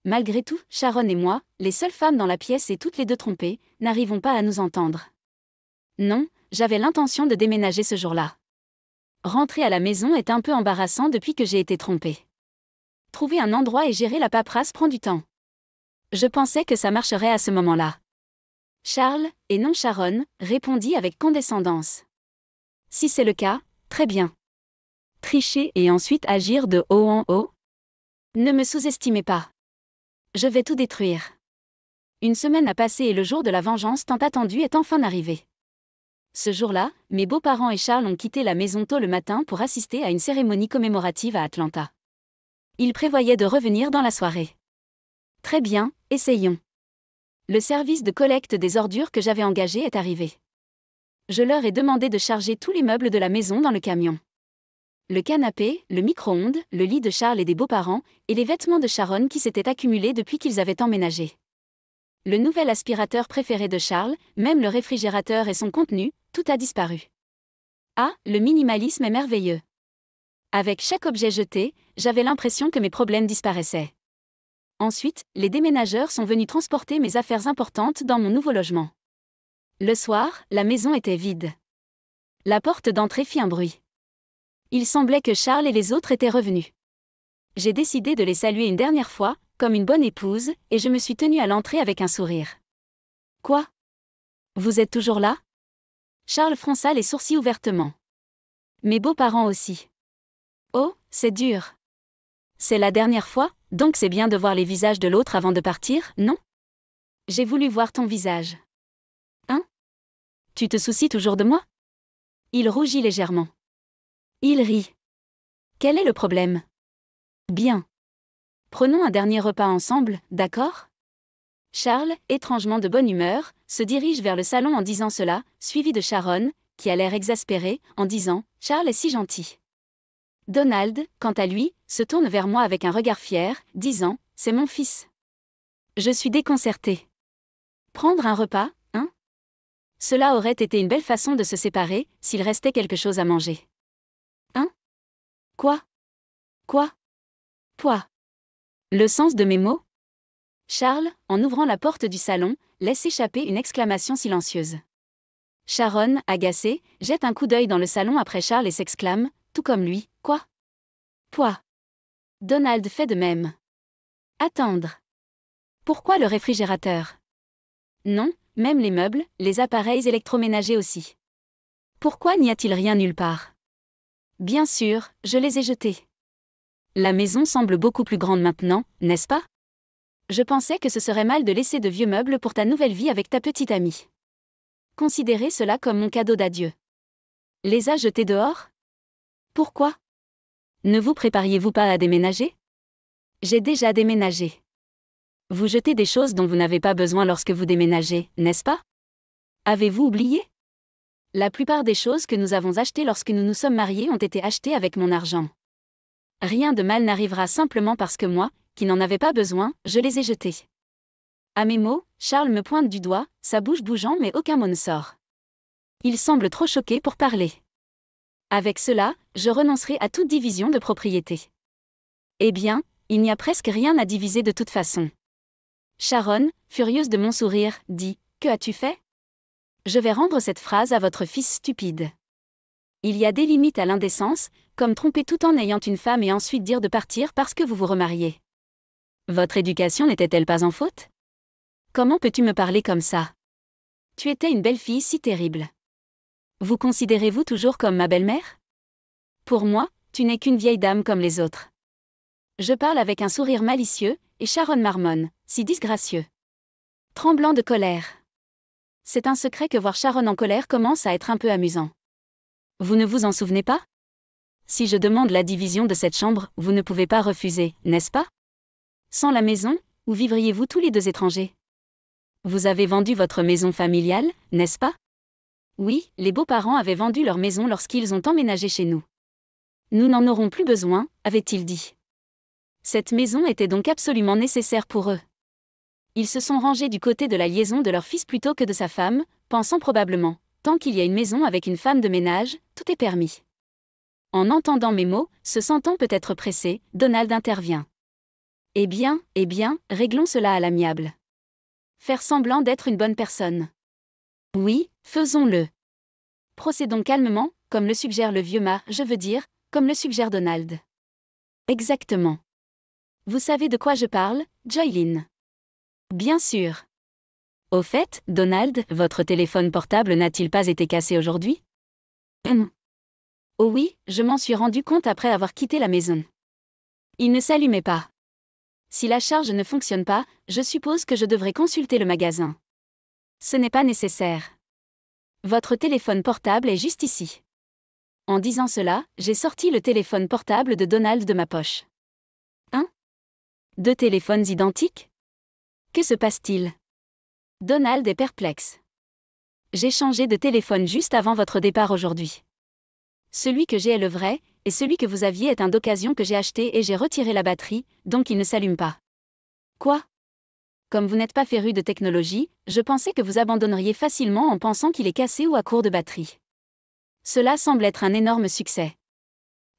Malgré tout, Sharon et moi, les seules femmes dans la pièce et toutes les deux trompées, n'arrivons pas à nous entendre. Non, j'avais l'intention de déménager ce jour-là. Rentrer à la maison est un peu embarrassant depuis que j'ai été trompée. Trouver un endroit et gérer la paperasse prend du temps. Je pensais que ça marcherait à ce moment-là. Charles, et non Sharon, répondit avec condescendance. Si c'est le cas, très bien. Tricher et ensuite agir de haut en haut? Ne me sous-estimez pas. Je vais tout détruire. Une semaine a passé et le jour de la vengeance tant attendu est enfin arrivé. Ce jour-là, mes beaux-parents et Charles ont quitté la maison tôt le matin pour assister à une cérémonie commémorative à Atlanta. Ils prévoyaient de revenir dans la soirée. Très bien, essayons. Le service de collecte des ordures que j'avais engagé est arrivé. Je leur ai demandé de charger tous les meubles de la maison dans le camion. Le canapé, le micro-ondes, le lit de Charles et des beaux-parents, et les vêtements de Sharon qui s'étaient accumulés depuis qu'ils avaient emménagé. Le nouvel aspirateur préféré de Charles, même le réfrigérateur et son contenu, tout a disparu. Ah, le minimalisme est merveilleux. Avec chaque objet jeté, j'avais l'impression que mes problèmes disparaissaient. Ensuite, les déménageurs sont venus transporter mes affaires importantes dans mon nouveau logement. Le soir, la maison était vide. La porte d'entrée fit un bruit. Il semblait que Charles et les autres étaient revenus. J'ai décidé de les saluer une dernière fois, comme une bonne épouse, et je me suis tenue à l'entrée avec un sourire. Quoi? Vous êtes toujours là? Charles fronça les sourcils ouvertement. Mes beaux-parents aussi. Oh, c'est dur. C'est la dernière fois, donc c'est bien de voir les visages de l'autre avant de partir, non? J'ai voulu voir ton visage. Hein? Tu te soucies toujours de moi? Il rougit légèrement. Il rit. Quel est le problème? Bien. Prenons un dernier repas ensemble, d'accord? Charles, étrangement de bonne humeur, se dirige vers le salon en disant cela, suivi de Sharon, qui a l'air exaspérée, en disant « Charles est si gentil ». Donald, quant à lui, se tourne vers moi avec un regard fier, disant « C'est mon fils ». Je suis déconcertée. Prendre un repas, hein? Cela aurait été une belle façon de se séparer, s'il restait quelque chose à manger. Hein? Quoi? Quoi? Quoi? Le sens de mes mots? Charles, en ouvrant la porte du salon, laisse échapper une exclamation silencieuse. Sharon, agacée, jette un coup d'œil dans le salon après Charles et s'exclame, tout comme lui, quoi? Quoi? Donald fait de même. Attendre. Pourquoi le réfrigérateur? Non, même les meubles, les appareils électroménagers aussi. Pourquoi n'y a-t-il rien nulle part? Bien sûr, je les ai jetés. La maison semble beaucoup plus grande maintenant, n'est-ce pas? Je pensais que ce serait mal de laisser de vieux meubles pour ta nouvelle vie avec ta petite amie. Considérez cela comme mon cadeau d'adieu. Les a jetés dehors? Pourquoi? Ne vous prépariez-vous pas à déménager? J'ai déjà déménagé. Vous jetez des choses dont vous n'avez pas besoin lorsque vous déménagez, n'est-ce pas? Avez-vous oublié? La plupart des choses que nous avons achetées lorsque nous nous sommes mariés ont été achetées avec mon argent. Rien de mal n'arrivera simplement parce que moi, qui n'en avais pas besoin, je les ai jetés. À mes mots, Charles me pointe du doigt, sa bouche bougeant mais aucun mot ne sort. Il semble trop choqué pour parler. Avec cela, je renoncerai à toute division de propriété. Eh bien, il n'y a presque rien à diviser de toute façon. Sharon, furieuse de mon sourire, dit « Que as-tu fait? Je vais rendre cette phrase à votre fils stupide. Il y a des limites à l'indécence, comme tromper tout en ayant une femme et ensuite dire de partir parce que vous vous remariez. Votre éducation n'était-elle pas en faute? Comment peux-tu me parler comme ça? Tu étais une belle fille si terrible. Vous considérez-vous toujours comme ma belle-mère? Pour moi, tu n'es qu'une vieille dame comme les autres. Je parle avec un sourire malicieux, et Sharon marmonne, si disgracieux. Tremblant de colère. C'est un secret que voir Sharon en colère commence à être un peu amusant. Vous ne vous en souvenez pas? Si je demande la division de cette chambre, vous ne pouvez pas refuser, n'est-ce pas? Sans la maison, où vivriez-vous tous les deux étrangers? Vous avez vendu votre maison familiale, n'est-ce pas? Oui, les beaux-parents avaient vendu leur maison lorsqu'ils ont emménagé chez nous. Nous n'en aurons plus besoin, avait-il dit. Cette maison était donc absolument nécessaire pour eux. Ils se sont rangés du côté de la liaison de leur fils plutôt que de sa femme, pensant probablement, tant qu'il y a une maison avec une femme de ménage, tout est permis. En entendant mes mots, se sentant peut-être pressé, Donald intervient. Eh bien, réglons cela à l'amiable. Faire semblant d'être une bonne personne. Oui, faisons-le. Procédons calmement, comme le suggère le vieux mât, je veux dire, comme le suggère Donald. Exactement. Vous savez de quoi je parle, Joylyn? Bien sûr. Au fait, Donald, votre téléphone portable n'a-t-il pas été cassé aujourd'hui? Oh oui, je m'en suis rendu compte après avoir quitté la maison. Il ne s'allumait pas. Si la charge ne fonctionne pas, je suppose que je devrais consulter le magasin. Ce n'est pas nécessaire. Votre téléphone portable est juste ici. En disant cela, j'ai sorti le téléphone portable de Donald de ma poche. Hein? Deux téléphones identiques? Que se passe-t-il? Donald est perplexe. J'ai changé de téléphone juste avant votre départ aujourd'hui. Celui que j'ai est le vrai, et celui que vous aviez est un d'occasion que j'ai acheté et j'ai retiré la batterie, donc il ne s'allume pas. Quoi? Comme vous n'êtes pas féru de technologie, je pensais que vous abandonneriez facilement en pensant qu'il est cassé ou à court de batterie. Cela semble être un énorme succès.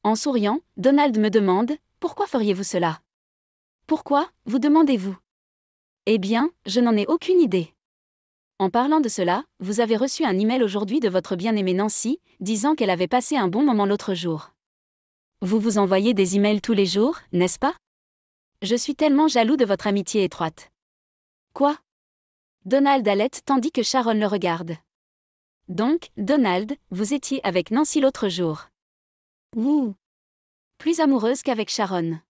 En souriant, Donald me demande, pourquoi feriez-vous cela? Pourquoi, vous demandez-vous? Eh bien, je n'en ai aucune idée. En parlant de cela, vous avez reçu un email aujourd'hui de votre bien-aimée Nancy, disant qu'elle avait passé un bon moment l'autre jour. Vous vous envoyez des emails tous les jours, n'est-ce pas? Je suis tellement jaloux de votre amitié étroite. Quoi? Donald halète tandis que Sharon le regarde. Donc, Donald, vous étiez avec Nancy l'autre jour. Ouh! Plus amoureuse qu'avec Sharon.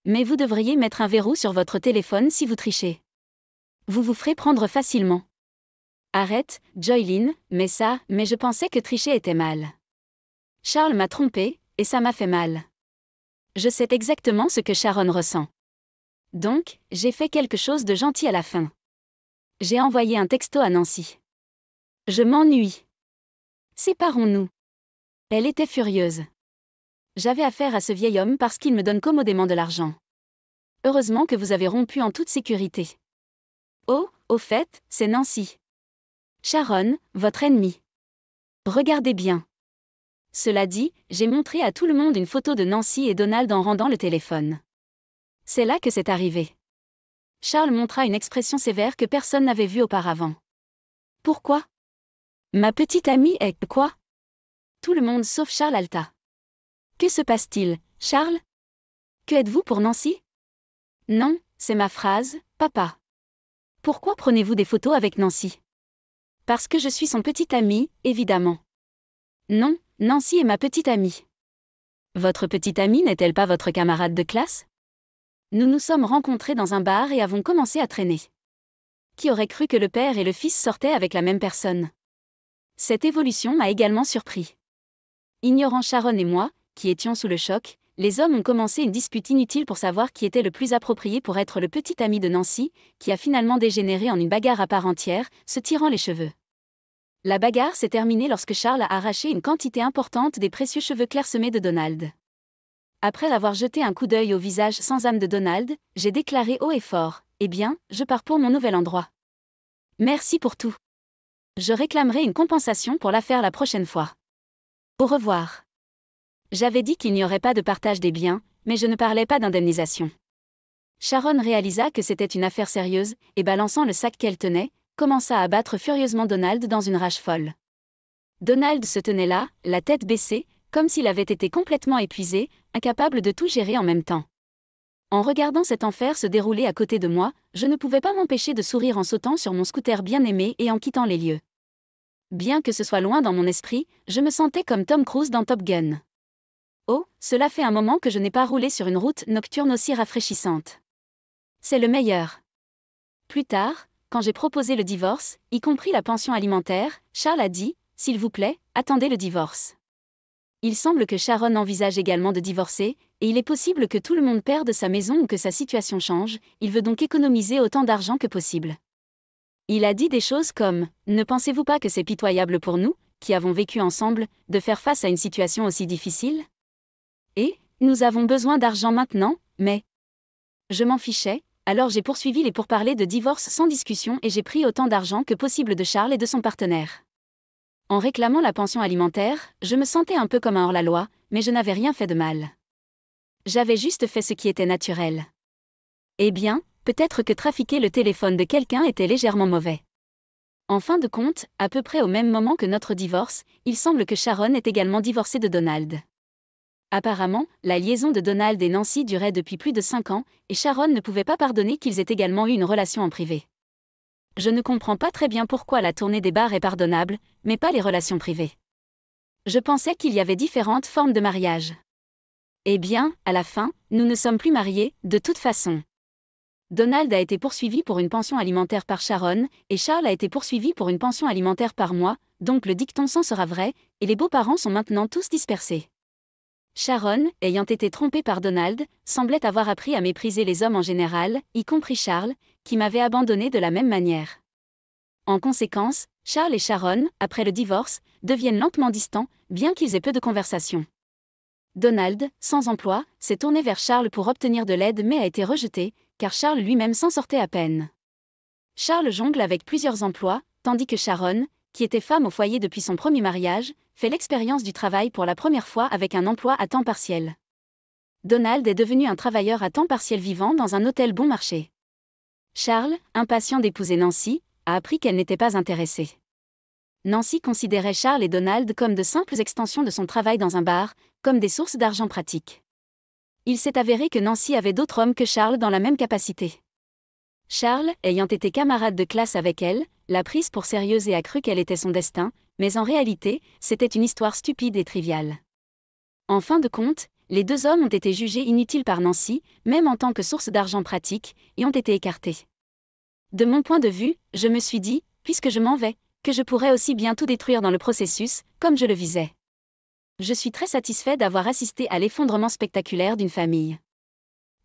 Mais vous devriez mettre un verrou sur votre téléphone si vous trichez. Vous vous ferez prendre facilement. Arrête, Joylyn, mais je pensais que tricher était mal. Charles m'a trompé, et ça m'a fait mal. Je sais exactement ce que Sharon ressent. Donc, j'ai fait quelque chose de gentil à la fin. J'ai envoyé un texto à Nancy. Je m'ennuie. Séparons-nous. Elle était furieuse. J'avais affaire à ce vieil homme parce qu'il me donne commodément de l'argent. Heureusement que vous avez rompu en toute sécurité. Oh, au fait, c'est Nancy. Sharon, votre ennemie. Regardez bien. Cela dit, j'ai montré à tout le monde une photo de Nancy et Donald en rendant le téléphone. C'est là que c'est arrivé. Charles montra une expression sévère que personne n'avait vue auparavant. Pourquoi? Ma petite amie est quoi? Tout le monde sauf Charles halta. Que se passe-t-il, Charles? Que êtes-vous pour Nancy? Non, c'est ma phrase, papa. Pourquoi prenez-vous des photos avec Nancy? Parce que je suis son petit ami, évidemment. Non, Nancy est ma petite amie. Votre petite amie n'est-elle pas votre camarade de classe? Nous nous sommes rencontrés dans un bar et avons commencé à traîner. Qui aurait cru que le père et le fils sortaient avec la même personne? Cette évolution m'a également surpris. Ignorant Sharon et moi, qui étions sous le choc, les hommes ont commencé une dispute inutile pour savoir qui était le plus approprié pour être le petit ami de Nancy, qui a finalement dégénéré en une bagarre à part entière, se tirant les cheveux. La bagarre s'est terminée lorsque Charles a arraché une quantité importante des précieux cheveux clairsemés de Donald. Après avoir jeté un coup d'œil au visage sans âme de Donald, j'ai déclaré haut et fort, « Eh bien, je pars pour mon nouvel endroit. Merci pour tout. Je réclamerai une compensation pour l'affaire la prochaine fois. Au revoir. » J'avais dit qu'il n'y aurait pas de partage des biens, mais je ne parlais pas d'indemnisation. Sharon réalisa que c'était une affaire sérieuse, et balançant le sac qu'elle tenait, commença à abattre furieusement Donald dans une rage folle. Donald se tenait là, la tête baissée, comme s'il avait été complètement épuisé, incapable de tout gérer en même temps. En regardant cet enfer se dérouler à côté de moi, je ne pouvais pas m'empêcher de sourire en sautant sur mon scooter bien-aimé et en quittant les lieux. Bien que ce soit loin dans mon esprit, je me sentais comme Tom Cruise dans Top Gun. Oh, cela fait un moment que je n'ai pas roulé sur une route nocturne aussi rafraîchissante. C'est le meilleur. Plus tard, quand j'ai proposé le divorce, y compris la pension alimentaire, Charles a dit, « S'il vous plaît, attendez le divorce. Il semble que Sharon envisage également de divorcer, et il est possible que tout le monde perde sa maison ou que sa situation change, il veut donc économiser autant d'argent que possible. Il a dit des choses comme « Ne pensez-vous pas que c'est pitoyable pour nous, qui avons vécu ensemble, de faire face à une situation aussi difficile ? Et, nous avons besoin d'argent maintenant, mais… » Je m'en fichais, alors j'ai poursuivi les pourparlers de divorce sans discussion et j'ai pris autant d'argent que possible de Charles et de son partenaire. En réclamant la pension alimentaire, je me sentais un peu comme un hors-la-loi, mais je n'avais rien fait de mal. J'avais juste fait ce qui était naturel. Eh bien, peut-être que trafiquer le téléphone de quelqu'un était légèrement mauvais. En fin de compte, à peu près au même moment que notre divorce, il semble que Sharon est également divorcée de Donald. Apparemment, la liaison de Donald et Nancy durait depuis plus de 5 ans, et Sharon ne pouvait pas pardonner qu'ils aient également eu une relation en privé. Je ne comprends pas très bien pourquoi la tournée des bars est pardonnable, mais pas les relations privées. Je pensais qu'il y avait différentes formes de mariage. Eh bien, à la fin, nous ne sommes plus mariés, de toute façon. Donald a été poursuivi pour une pension alimentaire par Sharon, et Charles a été poursuivi pour une pension alimentaire par moi, donc le dicton s'en sera vrai, et les beaux-parents sont maintenant tous dispersés. Sharon, ayant été trompée par Donald, semblait avoir appris à mépriser les hommes en général, y compris Charles, qui m'avait abandonné de la même manière. En conséquence, Charles et Sharon, après le divorce, deviennent lentement distants, bien qu'ils aient peu de conversation. Donald, sans emploi, s'est tourné vers Charles pour obtenir de l'aide mais a été rejeté, car Charles lui-même s'en sortait à peine. Charles jongle avec plusieurs emplois, tandis que Sharon, qui était femme au foyer depuis son premier mariage, fait l'expérience du travail pour la première fois avec un emploi à temps partiel. Donald est devenu un travailleur à temps partiel vivant dans un hôtel bon marché. Charles, impatient d'épouser Nancy, a appris qu'elle n'était pas intéressée. Nancy considérait Charles et Donald comme de simples extensions de son travail dans un bar, comme des sources d'argent pratiques. Il s'est avéré que Nancy avait d'autres hommes que Charles dans la même capacité. Charles, ayant été camarade de classe avec elle, l'a prise pour sérieuse et a cru qu'elle était son destin, mais en réalité, c'était une histoire stupide et triviale. En fin de compte, les deux hommes ont été jugés inutiles par Nancy, même en tant que source d'argent pratique, et ont été écartés. De mon point de vue, je me suis dit, puisque je m'en vais, que je pourrais aussi bien tout détruire dans le processus, comme je le visais. Je suis très satisfait d'avoir assisté à l'effondrement spectaculaire d'une famille.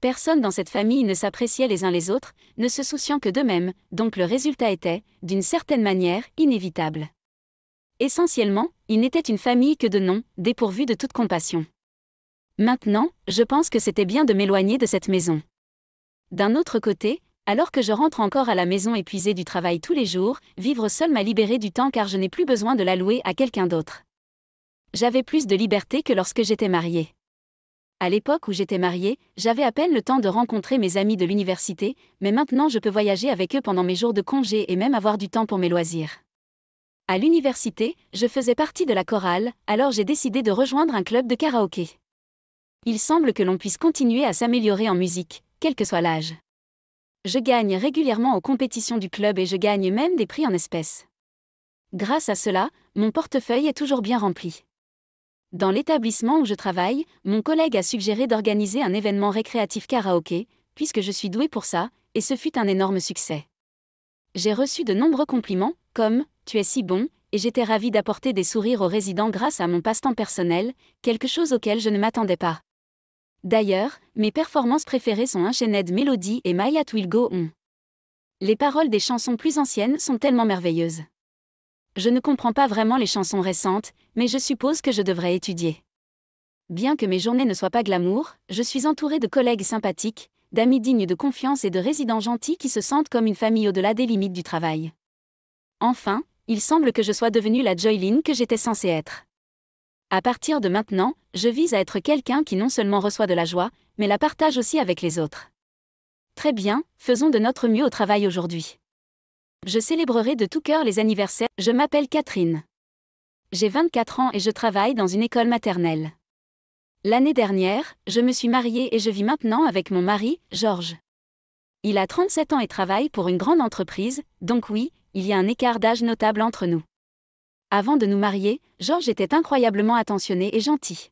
Personne dans cette famille ne s'appréciait les uns les autres, ne se souciant que d'eux-mêmes, donc le résultat était, d'une certaine manière, inévitable. Essentiellement, il n'était une famille que de nom, dépourvue de toute compassion. Maintenant, je pense que c'était bien de m'éloigner de cette maison. D'un autre côté, alors que je rentre encore à la maison épuisée du travail tous les jours, vivre seul m'a libéré du temps car je n'ai plus besoin de l'allouer à quelqu'un d'autre. J'avais plus de liberté que lorsque j'étais mariée. À l'époque où j'étais mariée, j'avais à peine le temps de rencontrer mes amis de l'université, mais maintenant je peux voyager avec eux pendant mes jours de congé et même avoir du temps pour mes loisirs. À l'université, je faisais partie de la chorale, alors j'ai décidé de rejoindre un club de karaoké. Il semble que l'on puisse continuer à s'améliorer en musique, quel que soit l'âge. Je gagne régulièrement aux compétitions du club et je gagne même des prix en espèces. Grâce à cela, mon portefeuille est toujours bien rempli. Dans l'établissement où je travaille, mon collègue a suggéré d'organiser un événement récréatif karaoké, puisque je suis douée pour ça, et ce fut un énorme succès. J'ai reçu de nombreux compliments, comme « Tu es si bon », et j'étais ravie d'apporter des sourires aux résidents grâce à mon passe-temps personnel, quelque chose auquel je ne m'attendais pas. D'ailleurs, mes performances préférées sont Unchained Melody et My Heart Will Go On. Les paroles des chansons plus anciennes sont tellement merveilleuses. Je ne comprends pas vraiment les chansons récentes, mais je suppose que je devrais étudier. Bien que mes journées ne soient pas glamour, je suis entourée de collègues sympathiques, d'amis dignes de confiance et de résidents gentils qui se sentent comme une famille au-delà des limites du travail. Enfin, il semble que je sois devenue la Joylyn que j'étais censée être. À partir de maintenant, je vise à être quelqu'un qui non seulement reçoit de la joie, mais la partage aussi avec les autres. Très bien, faisons de notre mieux au travail aujourd'hui. Je célébrerai de tout cœur les anniversaires. Je m'appelle Catherine. J'ai 24 ans et je travaille dans une école maternelle. L'année dernière, je me suis mariée et je vis maintenant avec mon mari, Georges. Il a 37 ans et travaille pour une grande entreprise, donc oui, il y a un écart d'âge notable entre nous. Avant de nous marier, Georges était incroyablement attentionné et gentil.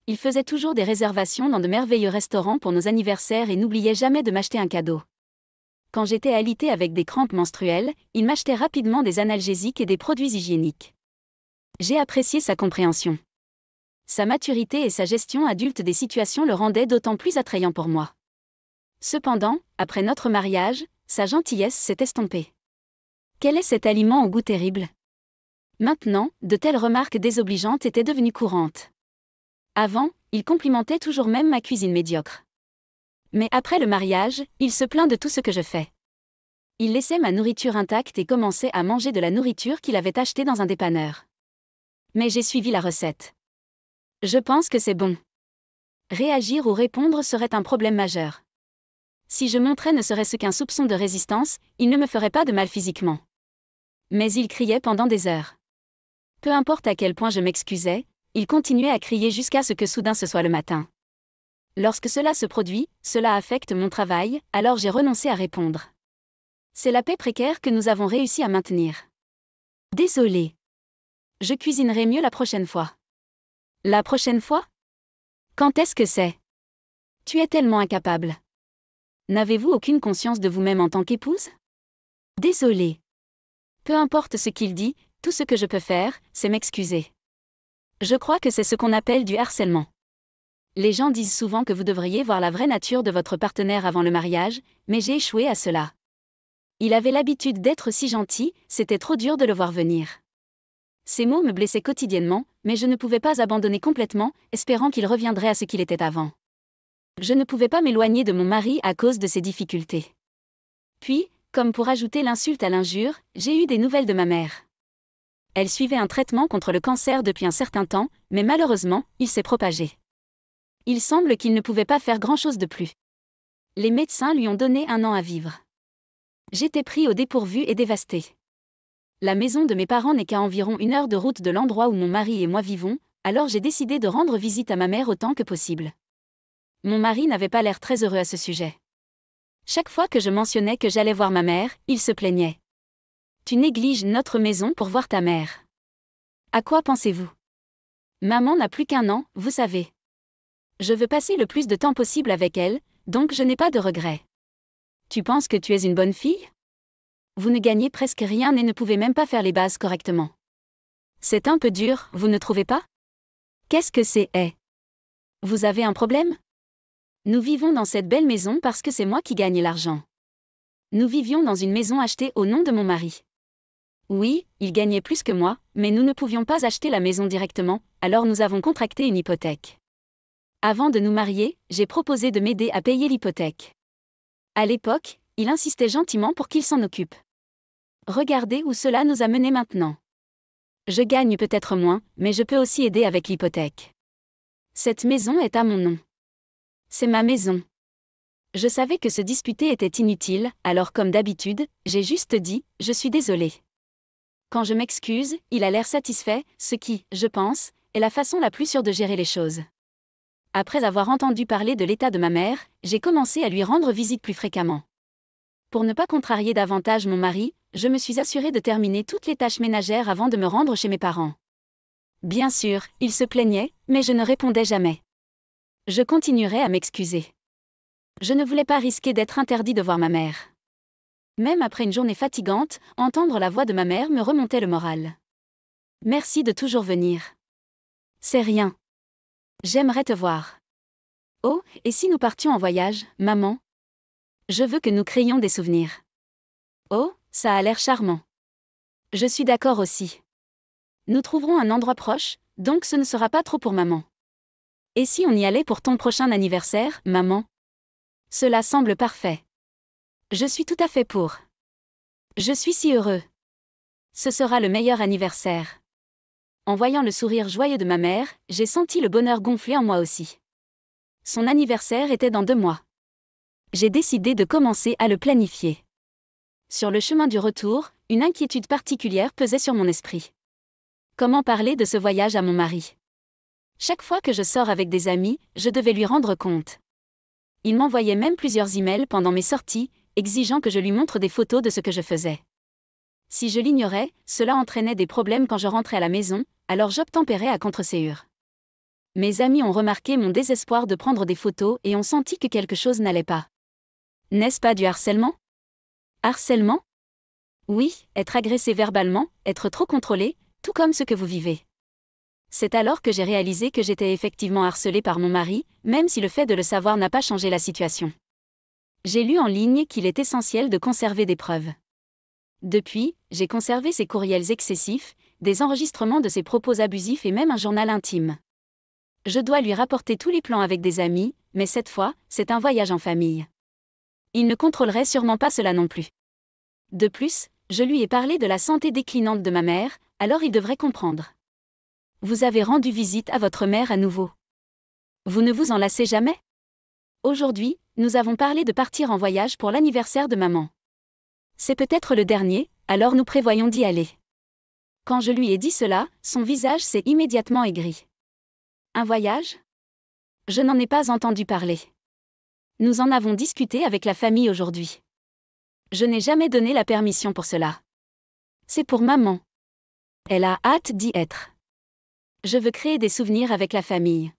Il faisait toujours des réservations dans de merveilleux restaurants pour nos anniversaires et n'oubliait jamais de m'acheter un cadeau. Quand j'étais alitée avec des crampes menstruelles, il m'achetait rapidement des analgésiques et des produits hygiéniques. J'ai apprécié sa compréhension. Sa maturité et sa gestion adulte des situations le rendaient d'autant plus attrayant pour moi. Cependant, après notre mariage, sa gentillesse s'est estompée. Quel est cet aliment au goût terrible? Maintenant, de telles remarques désobligeantes étaient devenues courantes. Avant, il complimentait toujours même ma cuisine médiocre. Mais après le mariage, il se plaint de tout ce que je fais. Il laissait ma nourriture intacte et commençait à manger de la nourriture qu'il avait achetée dans un dépanneur. Mais j'ai suivi la recette. Je pense que c'est bon. Réagir ou répondre serait un problème majeur. Si je montrais ne serait-ce qu'un soupçon de résistance, il ne me ferait pas de mal physiquement. Mais il criait pendant des heures. Peu importe à quel point je m'excusais, il continuait à crier jusqu'à ce que soudain ce soit le matin. Lorsque cela se produit, cela affecte mon travail, alors j'ai renoncé à répondre. C'est la paix précaire que nous avons réussi à maintenir. Désolé. Je cuisinerai mieux la prochaine fois. La prochaine fois? Quand est-ce que c'est? Tu es tellement incapable. N'avez-vous aucune conscience de vous-même en tant qu'épouse? Désolé. Peu importe ce qu'il dit, tout ce que je peux faire, c'est m'excuser. Je crois que c'est ce qu'on appelle du harcèlement. Les gens disent souvent que vous devriez voir la vraie nature de votre partenaire avant le mariage, mais j'ai échoué à cela. Il avait l'habitude d'être si gentil, c'était trop dur de le voir venir. Ces mots me blessaient quotidiennement, mais je ne pouvais pas abandonner complètement, espérant qu'il reviendrait à ce qu'il était avant. Je ne pouvais pas m'éloigner de mon mari à cause de ses difficultés. Puis, comme pour ajouter l'insulte à l'injure, j'ai eu des nouvelles de ma mère. Elle suivait un traitement contre le cancer depuis un certain temps, mais malheureusement, il s'est propagé. Il semble qu'il ne pouvait pas faire grand-chose de plus. Les médecins lui ont donné 1 an à vivre. J'étais pris au dépourvu et dévasté. La maison de mes parents n'est qu'à environ 1 heure de route de l'endroit où mon mari et moi vivons, alors j'ai décidé de rendre visite à ma mère autant que possible. Mon mari n'avait pas l'air très heureux à ce sujet. Chaque fois que je mentionnais que j'allais voir ma mère, il se plaignait. Tu négliges notre maison pour voir ta mère. À quoi pensez-vous? Maman n'a plus qu'1 an, vous savez. Je veux passer le plus de temps possible avec elle, donc je n'ai pas de regrets. Tu penses que tu es une bonne fille? Vous ne gagnez presque rien et ne pouvez même pas faire les bases correctement. C'est un peu dur, vous ne trouvez pas? Qu'est-ce que c'est? Vous avez un problème? Nous vivons dans cette belle maison parce que c'est moi qui gagne l'argent. Nous vivions dans une maison achetée au nom de mon mari. Oui, il gagnait plus que moi, mais nous ne pouvions pas acheter la maison directement, alors nous avons contracté une hypothèque. Avant de nous marier, j'ai proposé de m'aider à payer l'hypothèque. À l'époque, il insistait gentiment pour qu'il s'en occupe. Regardez où cela nous a menés maintenant. Je gagne peut-être moins, mais je peux aussi aider avec l'hypothèque. Cette maison est à mon nom. C'est ma maison. Je savais que se disputer était inutile, alors comme d'habitude, j'ai juste dit « je suis désolé ». Quand je m'excuse, il a l'air satisfait, ce qui, je pense, est la façon la plus sûre de gérer les choses. Après avoir entendu parler de l'état de ma mère, j'ai commencé à lui rendre visite plus fréquemment. Pour ne pas contrarier davantage mon mari, je me suis assurée de terminer toutes les tâches ménagères avant de me rendre chez mes parents. Bien sûr, il se plaignait, mais je ne répondais jamais. Je continuerai à m'excuser. Je ne voulais pas risquer d'être interdit de voir ma mère. Même après une journée fatigante, entendre la voix de ma mère me remontait le moral. Merci de toujours venir. C'est rien. J'aimerais te voir. Oh, et si nous partions en voyage, maman? Je veux que nous créions des souvenirs. Oh, ça a l'air charmant. Je suis d'accord aussi. Nous trouverons un endroit proche, donc ce ne sera pas trop pour maman. Et si on y allait pour ton prochain anniversaire, maman? Cela semble parfait. Je suis tout à fait pour. Je suis si heureux. Ce sera le meilleur anniversaire. En voyant le sourire joyeux de ma mère, j'ai senti le bonheur gonfler en moi aussi. Son anniversaire était dans 2 mois. J'ai décidé de commencer à le planifier. Sur le chemin du retour, une inquiétude particulière pesait sur mon esprit. Comment parler de ce voyage à mon mari? Chaque fois que je sors avec des amis, je devais lui rendre compte. Il m'envoyait même plusieurs emails pendant mes sorties, exigeant que je lui montre des photos de ce que je faisais. Si je l'ignorais, cela entraînait des problèmes quand je rentrais à la maison, alors j'obtempérais à contre-séure. Mes amis ont remarqué mon désespoir de prendre des photos et ont senti que quelque chose n'allait pas. N'est-ce pas du harcèlement? Harcèlement? Oui, être agressé verbalement, être trop contrôlé, tout comme ce que vous vivez. C'est alors que j'ai réalisé que j'étais effectivement harcelée par mon mari, même si le fait de le savoir n'a pas changé la situation. J'ai lu en ligne qu'il est essentiel de conserver des preuves. Depuis, j'ai conservé ses courriels excessifs, des enregistrements de ses propos abusifs et même un journal intime. Je dois lui rapporter tous les plans avec des amis, mais cette fois, c'est un voyage en famille. Il ne contrôlerait sûrement pas cela non plus. De plus, je lui ai parlé de la santé déclinante de ma mère, alors il devrait comprendre. Vous avez rendu visite à votre mère à nouveau. Vous ne vous en lassez jamais? Aujourd'hui, nous avons parlé de partir en voyage pour l'anniversaire de maman. C'est peut-être le dernier, alors nous prévoyons d'y aller. Quand je lui ai dit cela, son visage s'est immédiatement aigri. Un voyage? Je n'en ai pas entendu parler. Nous en avons discuté avec la famille aujourd'hui. Je n'ai jamais donné la permission pour cela. C'est pour maman. Elle a hâte d'y être. Je veux créer des souvenirs avec la famille.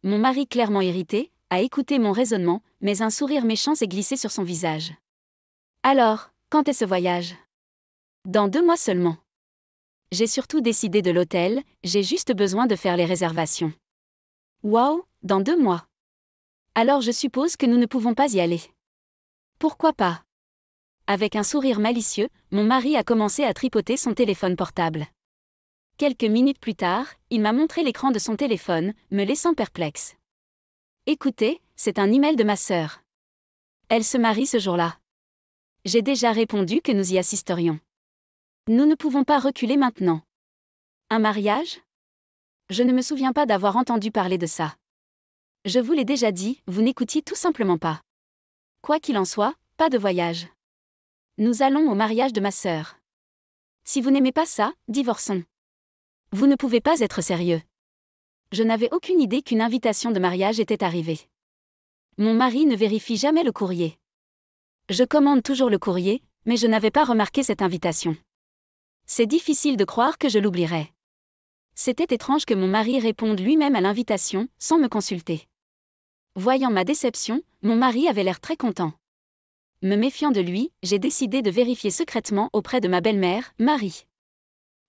Mon mari, clairement irrité, a écouté mon raisonnement, mais un sourire méchant s'est glissé sur son visage. Alors, quand est ce voyage? Dans 2 mois seulement. J'ai surtout décidé de l'hôtel, j'ai juste besoin de faire les réservations. Waouh, dans 2 mois. Alors je suppose que nous ne pouvons pas y aller. Pourquoi pas? Avec un sourire malicieux, mon mari a commencé à tripoter son téléphone portable. Quelques minutes plus tard, il m'a montré l'écran de son téléphone, me laissant perplexe. Écoutez, c'est un email de ma sœur. Elle se marie ce jour-là. J'ai déjà répondu que nous y assisterions. Nous ne pouvons pas reculer maintenant. Un mariage? Je ne me souviens pas d'avoir entendu parler de ça. Je vous l'ai déjà dit, vous n'écoutiez tout simplement pas. Quoi qu'il en soit, pas de voyage. Nous allons au mariage de ma sœur. Si vous n'aimez pas ça, divorçons. Vous ne pouvez pas être sérieux. Je n'avais aucune idée qu'une invitation de mariage était arrivée. Mon mari ne vérifie jamais le courrier. Je commande toujours le courrier, mais je n'avais pas remarqué cette invitation. C'est difficile de croire que je l'oublierais. C'était étrange que mon mari réponde lui-même à l'invitation, sans me consulter. Voyant ma déception, mon mari avait l'air très content. Me méfiant de lui, j'ai décidé de vérifier secrètement auprès de ma belle-mère, Marie.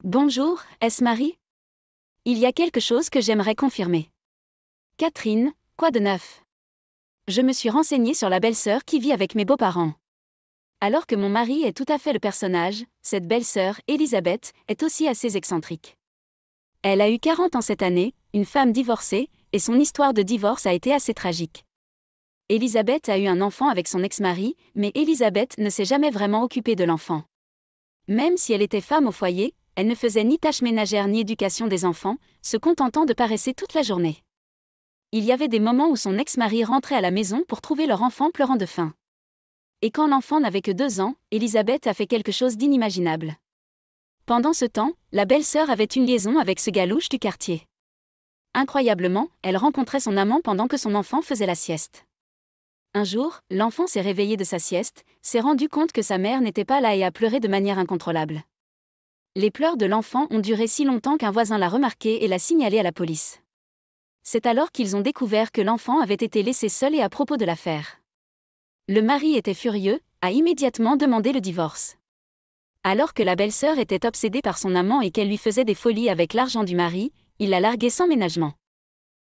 Bonjour, est-ce Marie? Il y a quelque chose que j'aimerais confirmer. Catherine, quoi de neuf? Je me suis renseignée sur la belle-sœur qui vit avec mes beaux-parents. Alors que mon mari est tout à fait le personnage, cette belle-sœur, Elisabeth, est aussi assez excentrique. Elle a eu 40 ans cette année, une femme divorcée, et son histoire de divorce a été assez tragique. Elisabeth a eu un enfant avec son ex-mari, mais Elisabeth ne s'est jamais vraiment occupée de l'enfant. Même si elle était femme au foyer, elle ne faisait ni tâches ménagères ni éducation des enfants, se contentant de paresser toute la journée. Il y avait des moments où son ex-mari rentrait à la maison pour trouver leur enfant pleurant de faim. Et quand l'enfant n'avait que 2 ans, Elisabeth a fait quelque chose d'inimaginable. Pendant ce temps, la belle-sœur avait une liaison avec ce gars louche du quartier. Incroyablement, elle rencontrait son amant pendant que son enfant faisait la sieste. Un jour, l'enfant s'est réveillé de sa sieste, s'est rendu compte que sa mère n'était pas là et a pleuré de manière incontrôlable. Les pleurs de l'enfant ont duré si longtemps qu'un voisin l'a remarqué et l'a signalé à la police. C'est alors qu'ils ont découvert que l'enfant avait été laissé seul et à propos de l'affaire. Le mari était furieux, a immédiatement demandé le divorce. Alors que la belle-sœur était obsédée par son amant et qu'elle lui faisait des folies avec l'argent du mari, il l'a larguée sans ménagement.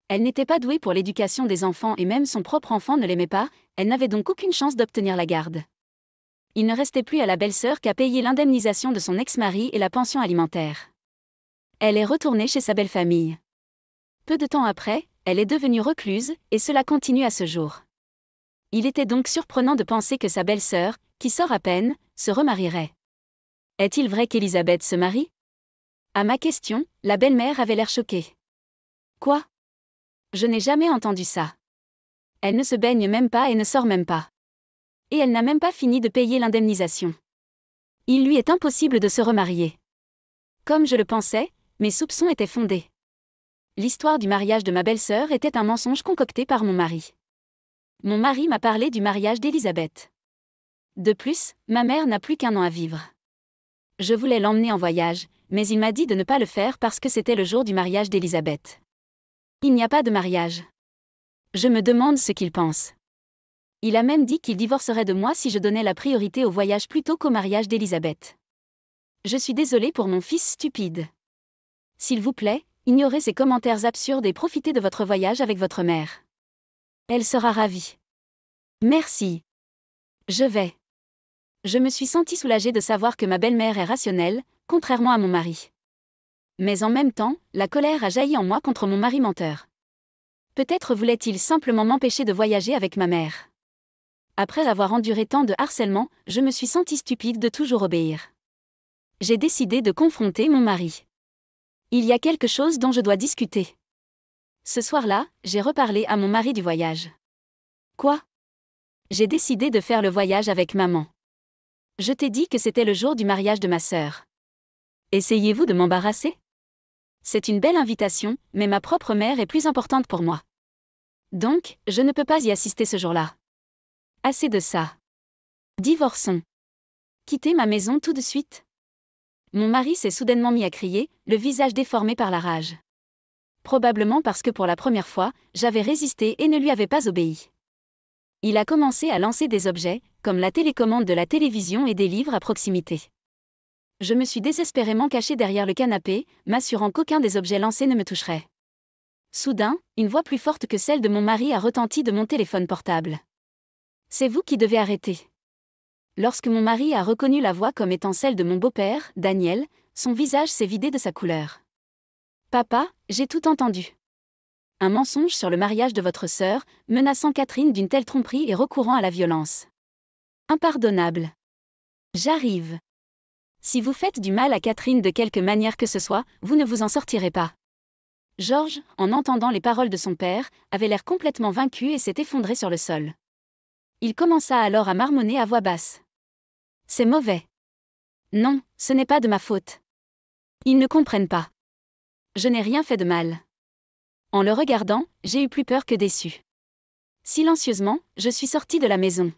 Elle n'était pas douée pour l'éducation des enfants et même son propre enfant ne l'aimait pas, elle n'avait donc aucune chance d'obtenir la garde. Il ne restait plus à la belle-sœur qu'à payer l'indemnisation de son ex-mari et la pension alimentaire. Elle est retournée chez sa belle-famille. Peu de temps après, elle est devenue recluse, et cela continue à ce jour. Il était donc surprenant de penser que sa belle-sœur, qui sort à peine, se remarierait. Est-il vrai qu'Elisabeth se marie? À ma question, la belle-mère avait l'air choquée. Quoi? Je n'ai jamais entendu ça. Elle ne se baigne même pas et ne sort même pas. Et elle n'a même pas fini de payer l'indemnisation. Il lui est impossible de se remarier. Comme je le pensais, mes soupçons étaient fondés. L'histoire du mariage de ma belle-sœur était un mensonge concocté par mon mari. Mon mari m'a parlé du mariage d'Elisabeth. De plus, ma mère n'a plus qu'1 an à vivre. Je voulais l'emmener en voyage, mais il m'a dit de ne pas le faire parce que c'était le jour du mariage d'Elisabeth. Il n'y a pas de mariage. Je me demande ce qu'il pense. Il a même dit qu'il divorcerait de moi si je donnais la priorité au voyage plutôt qu'au mariage d'Elisabeth. Je suis désolée pour mon fils stupide. S'il vous plaît, Ignorez ces commentaires absurdes et profitez de votre voyage avec votre mère. Elle sera ravie. Merci. Je vais. Je me suis sentie soulagée de savoir que ma belle-mère est rationnelle, contrairement à mon mari. Mais en même temps, la colère a jailli en moi contre mon mari menteur. Peut-être voulait-il simplement m'empêcher de voyager avec ma mère. Après avoir enduré tant de harcèlement, je me suis sentie stupide de toujours obéir. J'ai décidé de confronter mon mari. Il y a quelque chose dont je dois discuter. Ce soir-là, j'ai reparlé à mon mari du voyage. Quoi ? J'ai décidé de faire le voyage avec maman. Je t'ai dit que c'était le jour du mariage de ma sœur. Essayez-vous de m'embarrasser ? C'est une belle invitation, mais ma propre mère est plus importante pour moi. Donc, je ne peux pas y assister ce jour-là. Assez de ça. Divorçons. Quittez ma maison tout de suite. Mon mari s'est soudainement mis à crier, le visage déformé par la rage. Probablement parce que pour la première fois, j'avais résisté et ne lui avais pas obéi. Il a commencé à lancer des objets, comme la télécommande de la télévision et des livres à proximité. Je me suis désespérément cachée derrière le canapé, m'assurant qu'aucun des objets lancés ne me toucherait. Soudain, une voix plus forte que celle de mon mari a retenti de mon téléphone portable. C'est vous qui devez arrêter. Lorsque mon mari a reconnu la voix comme étant celle de mon beau-père, Daniel, son visage s'est vidé de sa couleur. Papa, j'ai tout entendu. Un mensonge sur le mariage de votre sœur, menaçant Catherine d'une telle tromperie et recourant à la violence. Impardonnable. J'arrive. Si vous faites du mal à Catherine de quelque manière que ce soit, vous ne vous en sortirez pas. Georges, en entendant les paroles de son père, avait l'air complètement vaincu et s'est effondré sur le sol. Il commença alors à marmonner à voix basse. C'est mauvais. Non, ce n'est pas de ma faute. Ils ne comprennent pas. Je n'ai rien fait de mal. En le regardant, j'ai eu plus peur que déçu. Silencieusement, je suis sortie de la maison.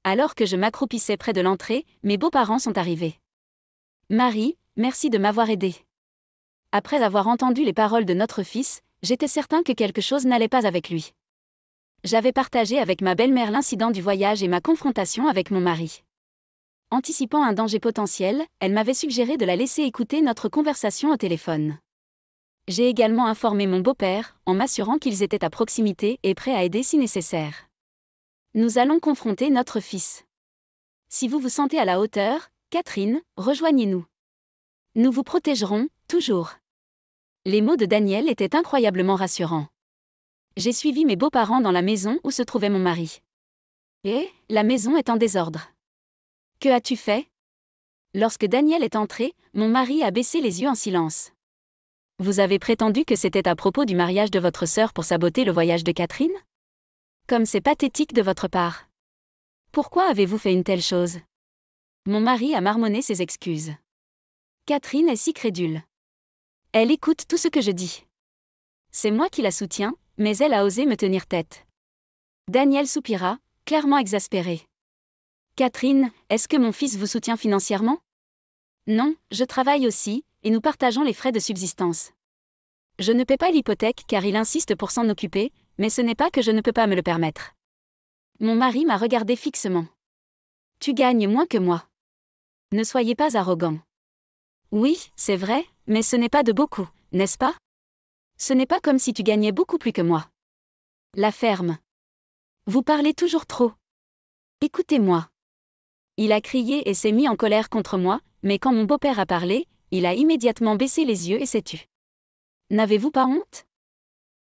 Alors que je m'accroupissais près de l'entrée, mes beaux-parents sont arrivés. Marie, merci de m'avoir aidée. Après avoir entendu les paroles de notre fils, j'étais certain que quelque chose n'allait pas avec lui. J'avais partagé avec ma belle-mère l'incident du voyage et ma confrontation avec mon mari. Anticipant un danger potentiel, elle m'avait suggéré de la laisser écouter notre conversation au téléphone. J'ai également informé mon beau-père, en m'assurant qu'ils étaient à proximité et prêts à aider si nécessaire. Nous allons confronter notre fils. Si vous vous sentez à la hauteur, Catherine, rejoignez-nous. Nous vous protégerons, toujours. Les mots de Daniel étaient incroyablement rassurants. J'ai suivi mes beaux-parents dans la maison où se trouvait mon mari. Et, la maison est en désordre. Que as-tu fait ? Lorsque Daniel est entré, mon mari a baissé les yeux en silence. Vous avez prétendu que c'était à propos du mariage de votre sœur pour saboter le voyage de Catherine ? Comme c'est pathétique de votre part. Pourquoi avez-vous fait une telle chose ? Mon mari a marmonné ses excuses. Catherine est si crédule. Elle écoute tout ce que je dis. C'est moi qui la soutiens, mais elle a osé me tenir tête. Daniel soupira, clairement exaspéré. Catherine, est-ce que mon fils vous soutient financièrement ? Non, je travaille aussi, et nous partageons les frais de subsistance. Je ne paie pas l'hypothèque car il insiste pour s'en occuper, mais ce n'est pas que je ne peux pas me le permettre. Mon mari m'a regardé fixement. Tu gagnes moins que moi. Ne soyez pas arrogant. Oui, c'est vrai, mais ce n'est pas de beaucoup, n'est-ce pas ? Ce n'est pas comme si tu gagnais beaucoup plus que moi. La ferme. Vous parlez toujours trop. Écoutez-moi. Il a crié et s'est mis en colère contre moi, mais quand mon beau-père a parlé, il a immédiatement baissé les yeux et s'est tu. N'avez-vous pas honte ?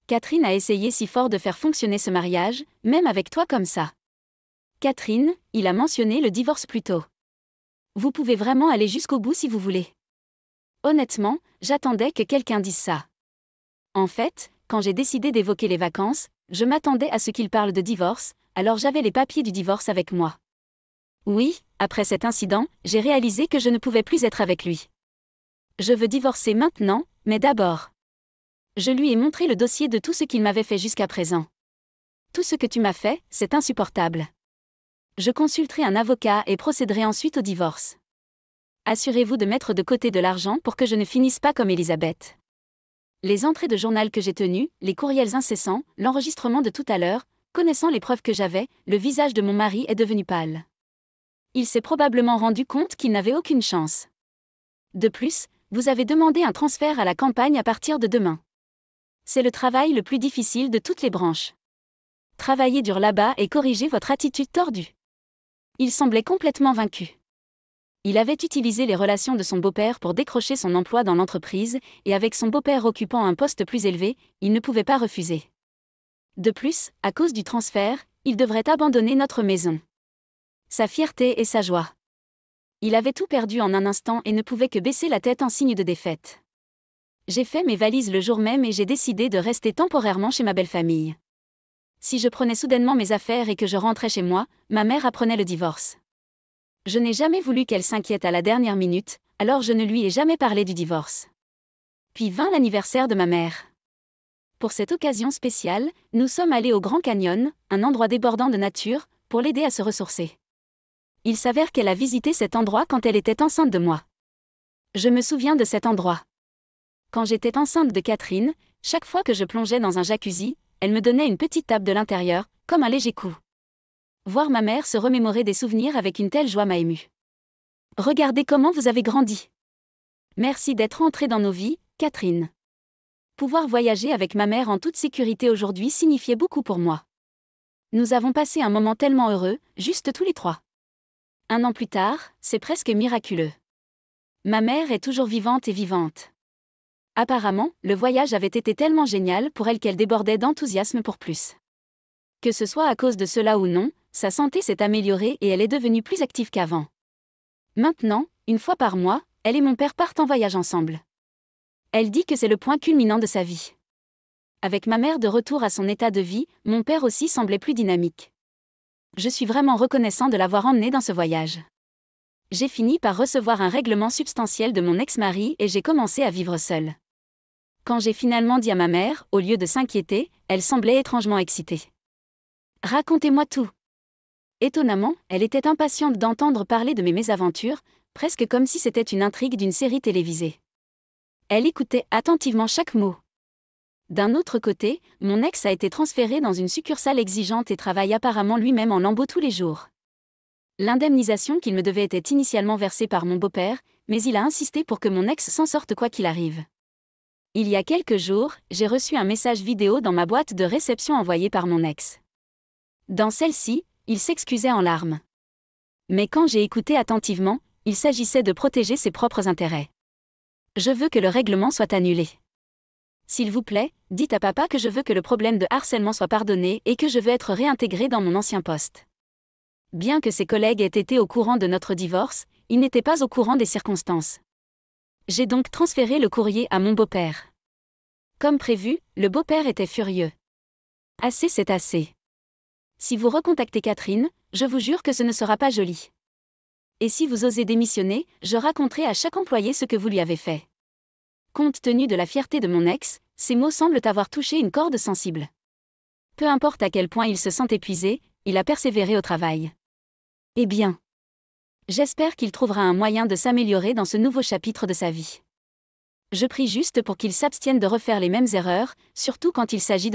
Catherine a essayé si fort de faire fonctionner ce mariage, même avec toi comme ça. Catherine, il a mentionné le divorce plus tôt. Vous pouvez vraiment aller jusqu'au bout si vous voulez. Honnêtement, j'attendais que quelqu'un dise ça. En fait, quand j'ai décidé d'évoquer les vacances, je m'attendais à ce qu'il parle de divorce, alors j'avais les papiers du divorce avec moi. Oui, après cet incident, j'ai réalisé que je ne pouvais plus être avec lui. Je veux divorcer maintenant, mais d'abord. Je lui ai montré le dossier de tout ce qu'il m'avait fait jusqu'à présent. Tout ce que tu m'as fait, c'est insupportable. Je consulterai un avocat et procéderai ensuite au divorce. Assurez-vous de mettre de côté de l'argent pour que je ne finisse pas comme Elisabeth. Les entrées de journal que j'ai tenues, les courriels incessants, l'enregistrement de tout à l'heure, connaissant les preuves que j'avais, le visage de mon mari est devenu pâle. Il s'est probablement rendu compte qu'il n'avait aucune chance. De plus, Vous avez demandé un transfert à la campagne à partir de demain. C'est le travail le plus difficile de toutes les branches. Travaillez dur là-bas et corrigez votre attitude tordue. Il semblait complètement vaincu. Il avait utilisé les relations de son beau-père pour décrocher son emploi dans l'entreprise, et avec son beau-père occupant un poste plus élevé, il ne pouvait pas refuser. De plus, à cause du transfert, il devrait abandonner notre maison. Sa fierté et sa joie. Il avait tout perdu en un instant et ne pouvait que baisser la tête en signe de défaite. J'ai fait mes valises le jour même et j'ai décidé de rester temporairement chez ma belle-famille. Si je prenais soudainement mes affaires et que je rentrais chez moi, ma mère apprenait le divorce. Je n'ai jamais voulu qu'elle s'inquiète à la dernière minute, alors je ne lui ai jamais parlé du divorce. Puis vint l'anniversaire de ma mère. Pour cette occasion spéciale, nous sommes allés au Grand Canyon, un endroit débordant de nature, pour l'aider à se ressourcer. Il s'avère qu'elle a visité cet endroit quand elle était enceinte de moi. Je me souviens de cet endroit. Quand j'étais enceinte de Catherine, chaque fois que je plongeais dans un jacuzzi, elle me donnait une petite tape de l'intérieur, comme un léger coup. Voir ma mère se remémorer des souvenirs avec une telle joie m'a émue. Regardez comment vous avez grandi. Merci d'être entrée dans nos vies, Catherine. Pouvoir voyager avec ma mère en toute sécurité aujourd'hui signifiait beaucoup pour moi. Nous avons passé un moment tellement heureux, juste tous les trois. 1 an plus tard, c'est presque miraculeux. Ma mère est toujours vivante et vivante. Apparemment, le voyage avait été tellement génial pour elle qu'elle débordait d'enthousiasme pour plus. Que ce soit à cause de cela ou non, sa santé s'est améliorée et elle est devenue plus active qu'avant. Maintenant, 1 fois par mois, elle et mon père partent en voyage ensemble. Elle dit que c'est le point culminant de sa vie. Avec ma mère de retour à son état de vie, mon père aussi semblait plus dynamique. Je suis vraiment reconnaissant de l'avoir emmené dans ce voyage. J'ai fini par recevoir un règlement substantiel de mon ex-mari et j'ai commencé à vivre seule. Quand j'ai finalement dit à ma mère, au lieu de s'inquiéter, elle semblait étrangement excitée. Racontez-moi tout. Étonnamment, elle était impatiente d'entendre parler de mes mésaventures, presque comme si c'était une intrigue d'une série télévisée. Elle écoutait attentivement chaque mot. D'un autre côté, mon ex a été transféré dans une succursale exigeante et travaille apparemment lui-même en lambeaux tous les jours. L'indemnisation qu'il me devait était initialement versée par mon beau-père, mais il a insisté pour que mon ex s'en sorte quoi qu'il arrive. Il y a quelques jours, j'ai reçu un message vidéo dans ma boîte de réception envoyé par mon ex. Dans celle-ci, il s'excusait en larmes. Mais quand j'ai écouté attentivement, il s'agissait de protéger ses propres intérêts. Je veux que le règlement soit annulé. S'il vous plaît, dites à papa que je veux que le problème de harcèlement soit pardonné et que je veux être réintégré dans mon ancien poste. Bien que ses collègues aient été au courant de notre divorce, ils n'étaient pas au courant des circonstances. J'ai donc transféré le courrier à mon beau-père. Comme prévu, le beau-père était furieux. Assez, c'est assez. Si vous recontactez Catherine, je vous jure que ce ne sera pas joli. Et si vous osez démissionner, je raconterai à chaque employé ce que vous lui avez fait. Compte tenu de la fierté de mon ex, ces mots semblent avoir touché une corde sensible. Peu importe à quel point il se sent épuisé, il a persévéré au travail. Eh bien, j'espère qu'il trouvera un moyen de s'améliorer dans ce nouveau chapitre de sa vie. Je prie juste pour qu'il s'abstienne de refaire les mêmes erreurs, surtout quand il s'agit de